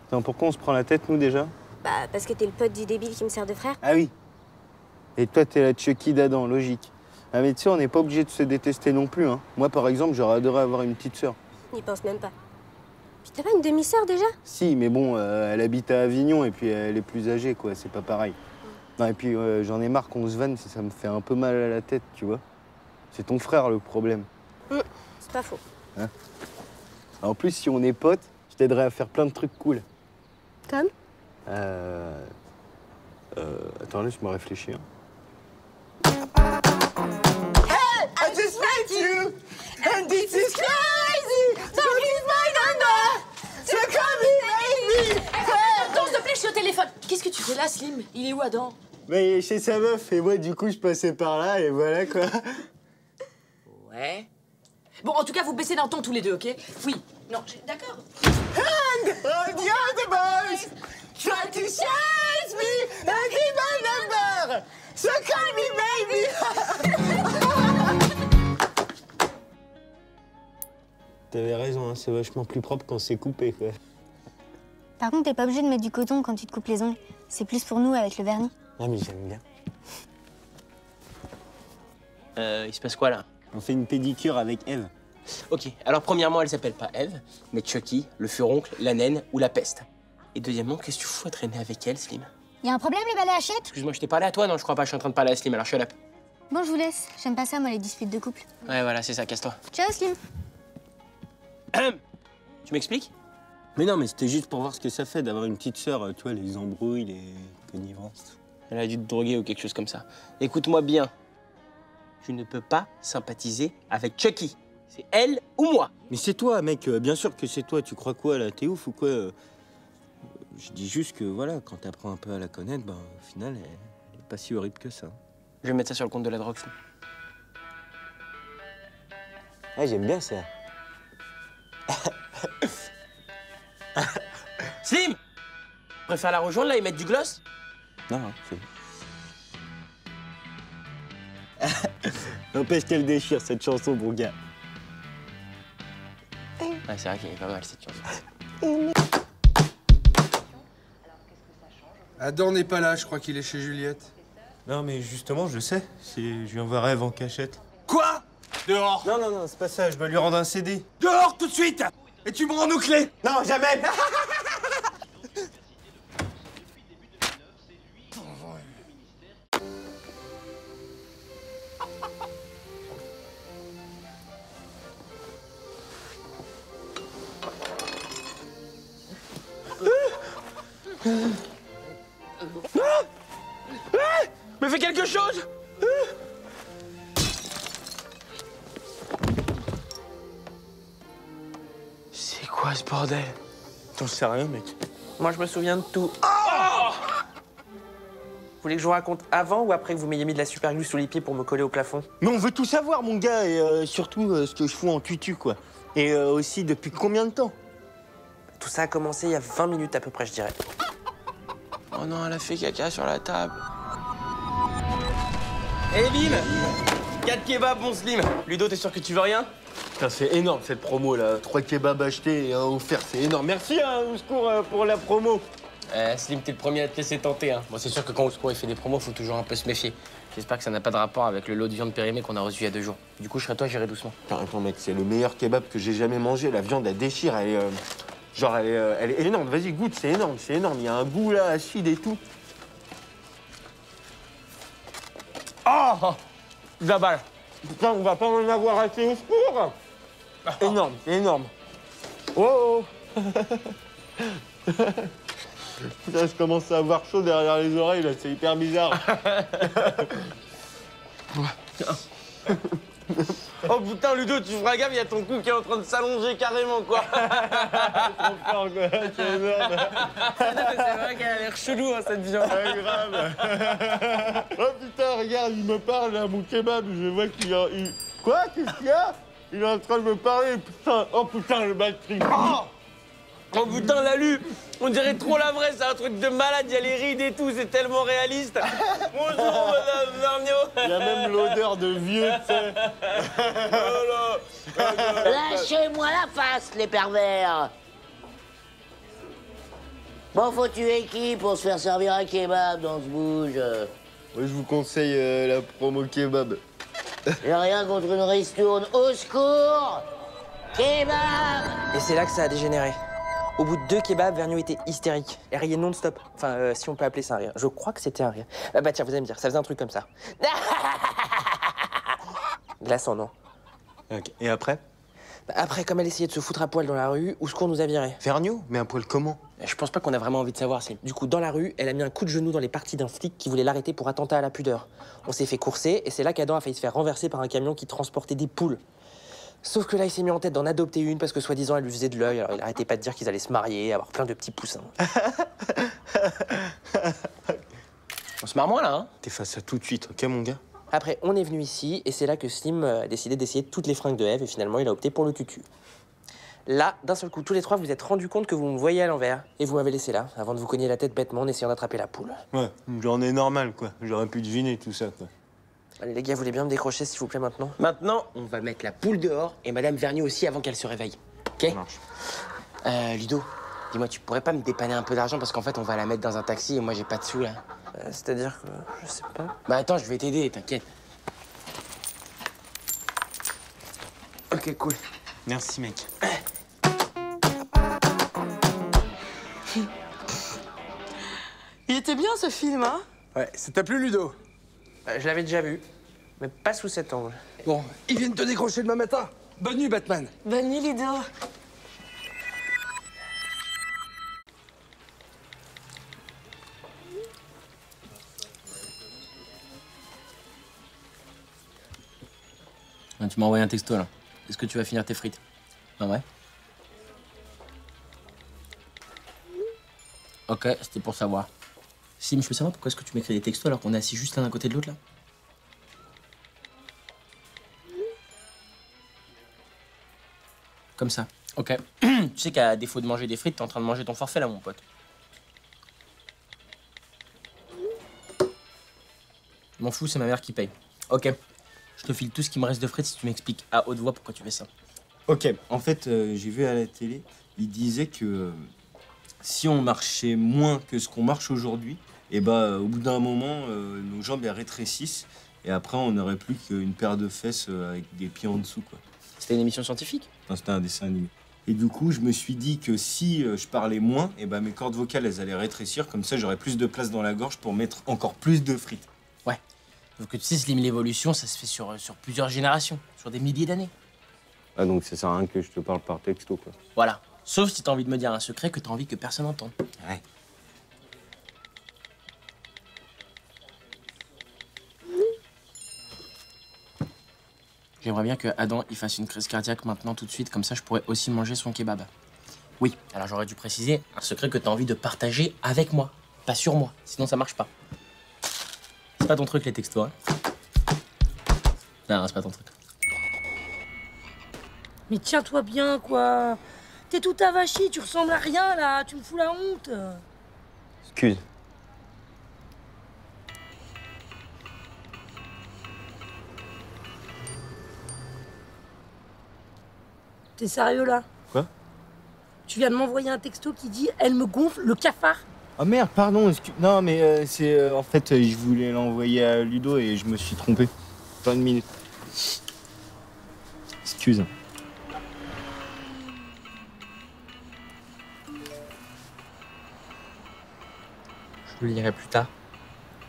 Attends, pourquoi on se prend la tête, nous, déjà? Bah, parce que t'es le pote du débile qui me sert de frère. Ah oui. Et toi, t'es la Chucky d'Adam, logique. Ah mais tu sais, on n'est pas obligé de se détester non plus, hein. Moi, par exemple, j'aurais adoré avoir une petite sœur. N'y pense même pas. Puis t'as pas une demi-sœur déjà? Si, mais bon, elle habite à Avignon et puis elle est plus âgée, quoi. C'est pas pareil. Non, et puis j'en ai marre qu'on se vanne, ça me fait un peu mal à la tête, tu vois. C'est ton frère le problème. C'est pas faux. Hein? En plus, si on est potes, je t'aiderai à faire plein de trucs cool. Comme? Attends, laisse-moi réfléchir. Hey, I just met you, and this is crazy. So here's my number. So call me baby. Attends, s'il te plaît, je suis au téléphone. Qu'est-ce que tu fais là, Slim? Il est où, Adam? Bah, il est chez sa meuf, et moi, du coup, je passais par là, et voilà, quoi. Ouais. Bon, en tout cas, vous baissez d'un ton tous les deux, ok? Oui. Non, d'accord. And all the other boys try to chase me, and keep my number. So call me baby. T'avais raison, hein, c'est vachement plus propre quand c'est coupé, quoi. Par contre, t'es pas obligé de mettre du coton quand tu te coupes les ongles. C'est plus pour nous avec le vernis. Ah, mais j'aime bien. Il se passe quoi, là? On fait une pédicure avec Eve. Ok, alors premièrement, elle s'appelle pas Eve, mais Chucky, le furoncle, la naine ou la peste. Et deuxièmement, qu'est-ce que tu fous à traîner avec elle, Slim? Y a un problème, les balais à chiottes? Excuse-moi, je t'ai parlé à toi? Non, je crois pas, je suis en train de parler à Slim, alors shut up. Bon, je vous laisse. J'aime pas ça, moi, les disputes de couple. Ouais, voilà, c'est ça, casse-toi. Ciao, Slim. Tu m'expliques? Mais non, mais c'était juste pour voir ce que ça fait d'avoir une petite sœur, tu vois, les embrouilles, les connivrances. Elle a dû te droguer ou quelque chose comme ça. Écoute-moi bien. Tu ne peux pas sympathiser avec Chucky. C'est elle ou moi. Mais c'est toi, mec, bien sûr que c'est toi. Tu crois quoi, là? T'es ouf ou quoi? Je dis juste que, voilà, quand t'apprends un peu à la connaître, ben, au final, elle est pas si horrible que ça. Je vais mettre ça sur le compte de la drogue. Ouais, j'aime bien ça. Slim! Préfère la rejoindre là et mettre du gloss? Non, c'est... N'empêche qu'elle déchire cette chanson, mon gars. Ouais, c'est vrai qu'elle est pas mal cette chanson. Adam n'est pas là, je crois qu'il est chez Juliette. Non, mais justement, je sais. Je lui envoie Rêve en cachette. Quoi? Dehors! Non, non, non, c'est pas ça, je dois lui rendre un CD. Dehors tout de suite! Et tu me rends nos clés! Non, jamais! Mais fais quelque chose! C'est quoi ce bordel? T'en sais rien, mec. Moi, je me souviens de tout. Vous voulez que je vous raconte avant ou après que vous m'ayez mis de la super glue sous les pieds pour me coller au plafond? Mais on veut tout savoir, mon gars, et surtout ce que je fous en tutu, quoi. Et aussi, depuis combien de temps? Tout ça a commencé il y a 20 minutes à peu près, je dirais. Oh non, elle a fait caca sur la table. Hé, Bim! 4 kebabs, mon Slim. Ludo, t'es sûr que tu veux rien? Putain, c'est énorme, cette promo, là. 3 kebabs achetés et un offert, c'est énorme. Merci, hein, Ouscour, pour la promo. Slim, t'es le premier à te laisser tenter. Hein. Bon, c'est sûr que quand Ouscour il fait des promos, faut toujours un peu se méfier. J'espère que ça n'a pas de rapport avec le lot de viande périmée qu'on a reçu il y a 2 jours. Du coup, je serais toi, j'irai doucement. Attends, mec, c'est le meilleur kebab que j'ai jamais mangé. La viande, elle déchire, elle est... genre, elle est énorme. Vas-y, goûte, c'est énorme, c'est énorme. Il y a un goût, là, acide et tout. Oh! Zabal. Putain, on va pas en avoir assez au secours. Énorme, énorme. Oh, oh. Là, je commence à avoir chaud derrière les oreilles, là, c'est hyper bizarre. Oh putain, Ludo, tu feras gaffe, il y a ton cou qui est en train de s'allonger carrément, quoi. Trop fort, quoi, c'est énorme. C'est vrai qu'elle a l'air chelou, hein, cette viande. Ouais, grave. Oh putain, regarde, il me parle, là, mon kebab, je vois qu'il a... Quoi? Qu'est-ce qu'il y a? Il est en train de me parler, putain. Oh putain, le batterie. Oh putain, Lalu, on dirait trop la vraie, c'est un truc de malade, il y a les rides et tout, c'est tellement réaliste. Bonjour, madame Vergniaud. Il y a même l'odeur de vieux, tu sais. Lâchez-moi la face, les pervers. Bon, faut tuer qui pour se faire servir un kebab dans ce bouge? Moi, je vous conseille la promo kebab. J'ai rien contre une ristourne. Au secours! Kebab! Et c'est là que ça a dégénéré. Au bout de 2 kebabs, Vergniaud était hystérique. Elle riait non-stop. Enfin, si on peut appeler ça un rire. Je crois que c'était un rire. Bah tiens, vous allez me dire, ça faisait un truc comme ça. Glaçant, non? Ok. Et après? Bah, après, comme elle essayait de se foutre à poil dans la rue, Ouscour nous a virés. Vergniaud? Mais à poil comment? Je pense pas qu'on a vraiment envie de savoir, si. Du coup, dans la rue, elle a mis un coup de genou dans les parties d'un flic qui voulait l'arrêter pour attentat à la pudeur. On s'est fait courser et c'est là qu'Adam a failli se faire renverser par un camion qui transportait des poules. Sauf que là, il s'est mis en tête d'en adopter une parce que soi-disant, elle lui faisait de l'œil. Alors, il arrêtait pas de dire qu'ils allaient se marier, avoir plein de petits poussins. On se marre moins, là, hein? T'es face à tout de suite, ok, mon gars? Après, on est venu ici et c'est là que Slim a décidé d'essayer toutes les fringues de Eve et finalement, il a opté pour le tutu. Là, d'un seul coup, tous les trois, vous vous êtes rendus compte que vous me voyez à l'envers et vous m'avez laissé là, avant de vous cogner la tête bêtement en essayant d'attraper la poule. Ouais, j'en ai normal, quoi. J'aurais pu deviner tout ça, quoi. Allez, les gars, vous voulez bien me décrocher, s'il vous plaît, maintenant? Maintenant, on va mettre la poule dehors et Madame Vergniaud aussi avant qu'elle se réveille. Ok? Ça marche. Ludo, dis-moi, tu pourrais pas me dépanner un peu d'argent parce qu'en fait, on va la mettre dans un taxi et moi, j'ai pas de sous, là. C'est-à-dire que... je sais pas... Bah attends, je vais t'aider, t'inquiète. Ok, cool. Merci, mec. Il était bien, ce film, hein? Ouais, ça t'a plu, Ludo? Je l'avais déjà vu, mais pas sous cet angle. Bon, ils viennent te décrocher demain matin. Bonne nuit, Batman. Bonne nuit, Ludo. Tu m'as envoyé un texto, là. Est-ce que tu vas finir tes frites? Ah ouais? Ok, c'était pour savoir. Sim, je peux savoir pourquoi est-ce que tu m'écris des textos alors qu'on est assis juste l'un à côté de l'autre, là? Comme ça. Ok. Tu sais qu'à défaut de manger des frites, t'es en train de manger ton forfait là, mon pote. Je m'en fous, c'est ma mère qui paye. Ok. Je te file tout ce qui me reste de frites si tu m'expliques à haute voix pourquoi tu fais ça. Ok, en fait, j'ai vu à la télé, il disait que si on marchait moins que ce qu'on marche aujourd'hui, et au bout d'un moment, nos jambes elles rétrécissent et après on n'aurait plus qu'une paire de fesses avec des pieds en dessous, quoi. C'était une émission scientifique? Non, c'était un dessin animé. Et du coup, je me suis dit que si je parlais moins, mes cordes vocales elles allaient rétrécir, comme ça j'aurais plus de place dans la gorge pour mettre encore plus de frites. Ouais. Sauf que tu sais, Slim, l'évolution, ça se fait sur plusieurs générations, sur des milliers d'années. Ah, donc ça sert à rien que je te parle par texto, quoi. Voilà. Sauf si t'as envie de me dire un secret que t'as envie que personne n'entende. Ouais. J'aimerais bien que Adam il fasse une crise cardiaque maintenant tout de suite, comme ça je pourrais aussi manger son kebab. Oui, alors j'aurais dû préciser un secret que t'as envie de partager avec moi, pas sur moi, sinon ça marche pas. C'est pas ton truc les textos, hein? Non, c'est pas ton truc. Mais tiens-toi bien, quoi. T'es tout avachi, tu ressembles à rien, là. Tu me fous la honte. Excuse. T'es sérieux, là? Quoi? Tu viens de m'envoyer un texto qui dit « Elle me gonfle le cafard ». Oh merde, pardon, excuse. Non, mais c'est... en fait, je voulais l'envoyer à Ludo et je me suis trompé. Pas une minute. Excuse. Je le lirai plus tard.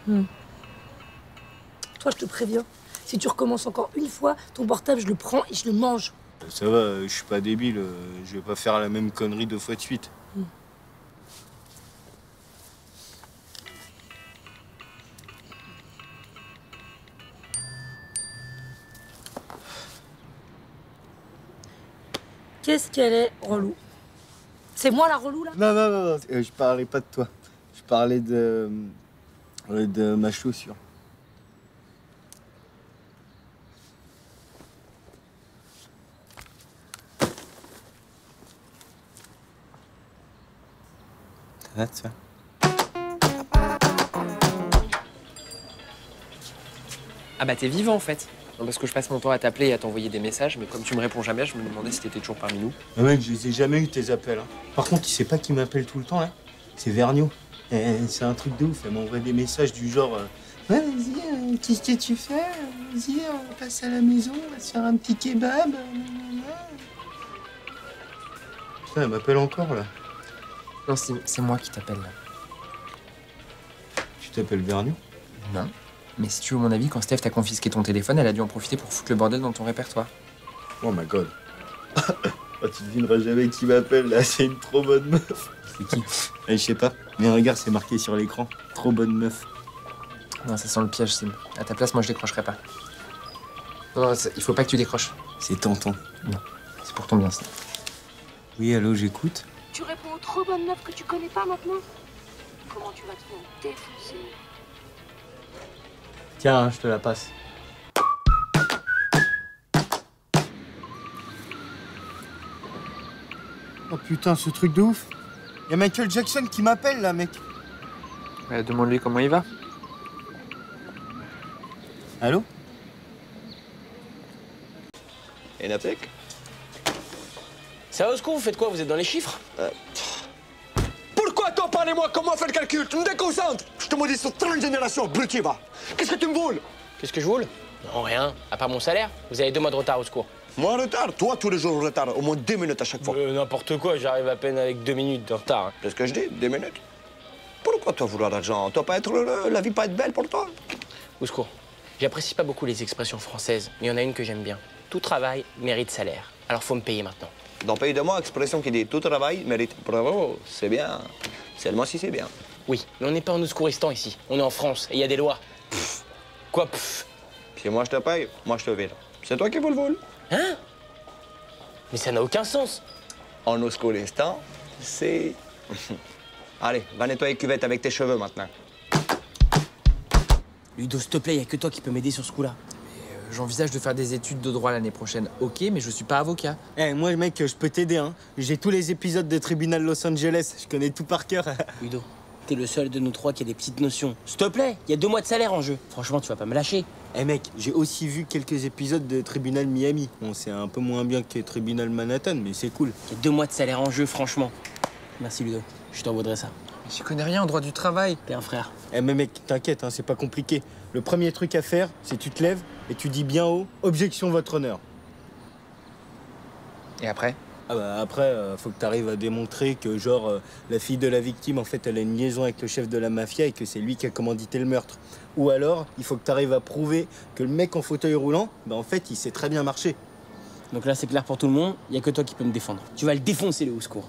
Toi, je te préviens. Si tu recommences encore une fois, ton portable, je le prends et je le mange. Ça va, je suis pas débile. Je vais pas faire la même connerie 2 fois de suite. Qu'est-ce qu'elle est relou. C'est moi la relou, là? Non, je parlais pas de toi. Je parlais de ma chaussure. Ça va, ça? Ah bah t'es vivant en fait. Non, parce que je passe mon temps à t'appeler et à t'envoyer des messages, mais comme tu me réponds jamais, je me demandais si t'étais toujours parmi nous. Ah mec, je les ai jamais eu tes appels. Hein. Par contre, tu sais pas qui m'appelle tout le temps là? C'est Vergniaud. C'est un truc de ouf. Elle m'envoie des messages du genre ouais, vas-y, qu'est-ce que tu fais? Vas-y, on passe à la maison, on va se faire un petit kebab. Putain, elle m'appelle encore là. Non, c'est moi qui t'appelle là. Tu t'appelles Vergniaud? Non. Mais si tu veux mon avis, quand Steph t'a confisqué ton téléphone, elle a dû en profiter pour foutre le bordel dans ton répertoire. Oh my god. Oh, tu devineras jamais qui m'appelle là, c'est une trop bonne meuf. C'est qui? Je sais pas. Mais regarde, c'est marqué sur l'écran. Trop bonne meuf. Non, ça sent le piège, Sim. À ta place, moi je décrocherai pas. Non, il faut pas que tu décroches. C'est tentant. Non, c'est pour ton bien, Sim. Oui, allô, j'écoute. Tu réponds aux trop bonnes meufs que tu connais pas maintenant? Comment tu vas te faire défoncer? Tiens, je te la passe. Oh putain, ce truc de ouf. Y'a Michael Jackson qui m'appelle là, mec. Ouais, demande-lui comment il va. Allô? Et Naptek? Ça va, Osco, vous faites quoi? Vous êtes dans les chiffres? Pourquoi t'en parles-moi? Comment faire le calcul? Tu me déconcentres! Je te maudis sur 30 générations, abruti, va! Qu'est-ce que tu me voles? Qu'est-ce que je voule? Non, rien. À part mon salaire. Vous avez 2 mois de retard, au secours. Moi en retard? Toi, tous les jours en retard. Au moins 2 minutes à chaque fois. N'importe quoi, j'arrive à peine avec 2 minutes de retard. C'est ce que je dis, 2 minutes. Pourquoi toi vouloir l'argent? Toi pas être heureux? La vie pas être belle pour toi? Au secours. J'apprécie pas beaucoup les expressions françaises, mais il y en a une que j'aime bien. Tout travail mérite salaire. Alors faut me payer maintenant. Dans le pays de moi, expression qui dit tout travail mérite. Bravo, c'est bien. Seulement si c'est bien. Oui, mais on n'est pas en Ouzkouristan ici. On est en France et il y a des lois. Pff. Quoi, pff? Si moi je te paye, moi je te vire. C'est toi qui vous le vol. Hein? Mais ça n'a aucun sens. En Ouzkouristan, c'est... Allez, va nettoyer cuvette avec tes cheveux maintenant. Ludo, s'il te plaît, il n'y a que toi qui peux m'aider sur ce coup-là. J'envisage de faire des études de droit l'année prochaine, ok, mais je suis pas avocat. Eh, moi, mec, je peux t'aider, hein. J'ai tous les épisodes de Tribunal Los Angeles, je connais tout par cœur. Ludo, t'es le seul de nous trois qui a des petites notions. S'il te plaît, il y a 2 mois de salaire en jeu. Franchement, tu vas pas me lâcher. Eh mec, j'ai aussi vu quelques épisodes de Tribunal Miami. Bon, c'est un peu moins bien que Tribunal Manhattan, mais c'est cool. Il y a 2 mois de salaire en jeu, franchement. Merci Ludo, je t'en vaudrais ça. J'y connais rien en droit du travail. T'es un frère. Eh mais mec, t'inquiète, hein, c'est pas compliqué. Le premier truc à faire, c'est tu te lèves et tu dis bien haut « Objection, votre honneur ». Et après? Ah bah après, faut que t'arrives à démontrer que genre la fille de la victime, en fait, elle a une liaison avec le chef de la mafia et que c'est lui qui a commandité le meurtre. Ou alors, il faut que t'arrives à prouver que le mec en fauteuil roulant, bah en fait, il sait très bien marcher. Donc là, c'est clair pour tout le monde, il y a que toi qui peux me défendre. Tu vas le défoncer, le au secours.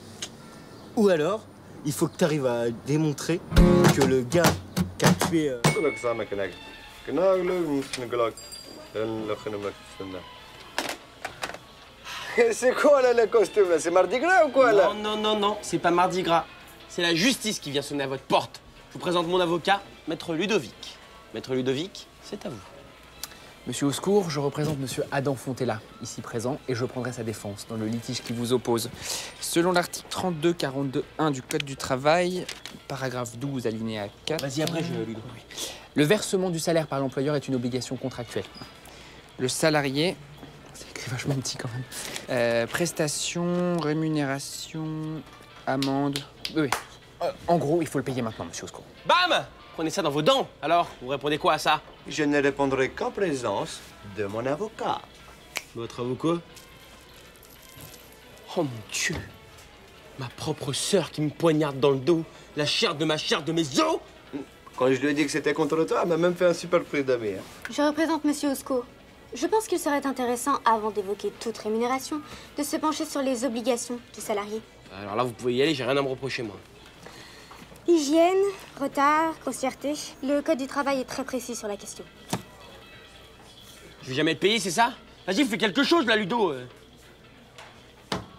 Ou alors, il faut que t'arrives à démontrer que le gars qui a tué... C'est quoi là le costume là? C'est Mardi Gras ou quoi là? Non, c'est pas Mardi Gras. C'est la justice qui vient sonner à votre porte. Je vous présente mon avocat, Maître Ludovic. Maître Ludovic, c'est à vous. Monsieur au secours, je représente monsieur Adam Fontella, ici présent, et je prendrai sa défense dans le litige qui vous oppose. Selon l'article 3242.1 du Code du travail, paragraphe 12, alinéa 4... Vas-y, après, Ludo. Le versement du salaire par l'employeur est une obligation contractuelle. Le salarié... C'est écrit vachement petit quand même. Prestations, rémunération, amende... Oui. En gros, il faut le payer maintenant, monsieur au secours. Bam! Prenez ça dans vos dents. Alors, vous répondez quoi à ça? Je ne répondrai qu'en présence de mon avocat. Votre avocat? Oh mon Dieu! Ma propre sœur qui me poignarde dans le dos, la chair de mes os! Quand je lui ai dit que c'était contre toi, elle m'a même fait un super prix d'amis. Je représente monsieur Osco. Je pense qu'il serait intéressant, avant d'évoquer toute rémunération, de se pencher sur les obligations du salarié. Alors là, vous pouvez y aller, j'ai rien à me reprocher, moi. Hygiène, retard, grossièreté. Le code du travail est très précis sur la question. Je vais jamais être payé, c'est ça? Vas-y, fais quelque chose, là, Ludo.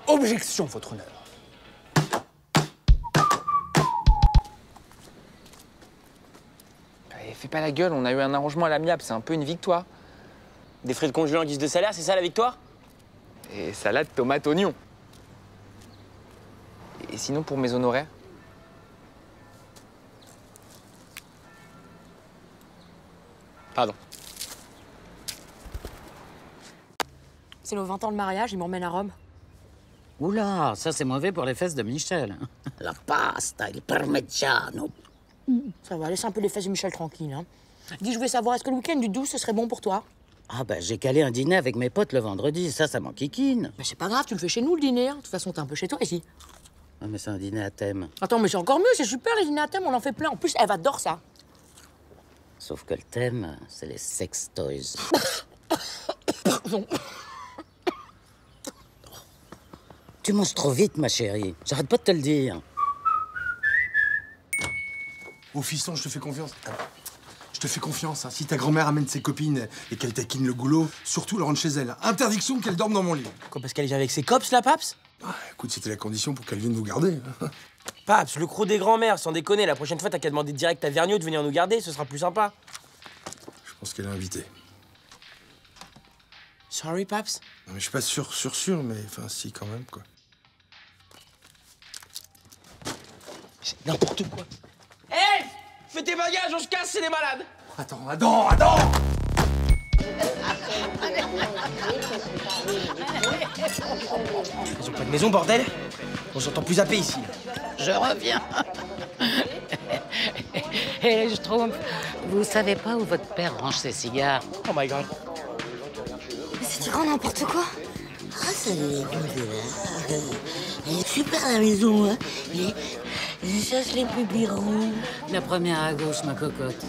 Objection, votre honneur. Allez, fais pas la gueule, on a eu un arrangement à l'amiable, c'est un peu une victoire. Des frais de congé en guise de salaire, c'est ça la victoire? Et salade, tomate, oignon. Et sinon, pour mes honoraires? Pardon. C'est le 20 ans de mariage, il m'emmène à Rome. Oula, ça c'est mauvais pour les fesses de Michel. La pasta, il parmigiano. Ça va, laisse un peu les fesses de Michel tranquille. Hein. Dis, je voulais savoir, est-ce que le week-end du 12, ce serait bon pour toi? Ah bah j'ai calé un dîner avec mes potes le vendredi, ça m'enquiquine. Mais c'est pas grave, tu le fais chez nous le dîner. Hein. De toute façon, t'es un peu chez toi ici. Ah mais c'est un dîner à thème. Attends, mais c'est encore mieux, c'est super les dîners à thème, on en fait plein. En plus, Eve adore ça. Sauf que le thème, c'est les sex toys. Tu manges trop vite, ma chérie. J'arrête pas de te le dire. Oh, fiston, je te fais confiance. Je te fais confiance. Hein. Si ta grand-mère amène ses copines et qu'elle taquine le goulot, surtout le rendre chez elle. Interdiction qu'elle dorme dans mon lit. Quoi, parce qu'elle est avec ses cops, là, Paps? Ah, écoute, c'était la condition pour qu'elle vienne nous garder. Paps, le croc des grands-mères, sans déconner. La prochaine fois, t'as qu'à demander direct à Vergniaud de venir nous garder, ce sera plus sympa. Je pense qu'elle est invitée. Sorry, Paps? Non, mais je suis pas sûr, mais enfin, si, quand même, quoi. C'est n'importe quoi. Hé! Fais tes bagages, on se casse, c'est les malades! Attends! Ils ont pas de maison, bordel? On s'entend plus zapper ici. Je reviens. Et je trouve... Vous savez pas où votre père range ses cigares? Oh my God. Mais c'est du grand n'importe quoi. Ah, ça est Elle est super la maison, hein. Je cherche les plus birons. La première à gauche, ma cocotte.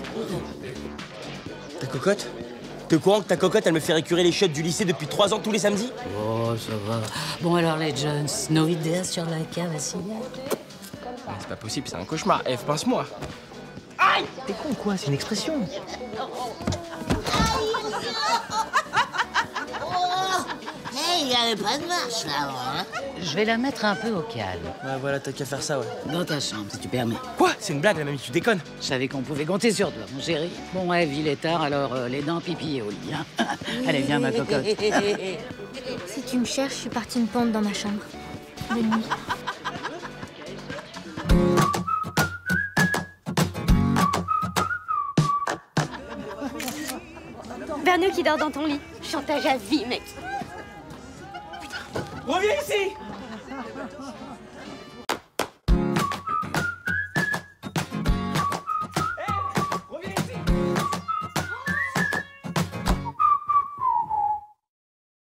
Ta cocotte? T'es au courant que ta cocotte, elle me fait récurer les chiottes du lycée depuis 3 ans tous les samedis? Oh, ça va. Bon, alors les Jones, nos idées sur la cave à cigares? C'est pas possible, c'est un cauchemar. Eve, pince-moi. Aïe! T'es con ou quoi? C'est une expression. Hey, il n'y avait pas de marche là-bas, hein. Je vais la mettre un peu au calme. Ouais, voilà, t'as qu'à faire ça, ouais. Dans ta chambre, si tu permets. Quoi? C'est une blague, la mamie, tu déconnes. Je savais qu'on pouvait compter sur toi, mon chéri. Bon, ouais, il est tard, alors les dents, pipi et au lit, hein. Allez, viens, ma cocotte. Si tu me cherches, je suis partie me pendre dans ma chambre. De nuit. Vernieu qui dort dans ton lit. Chantage à vie, mec. Reviens ici!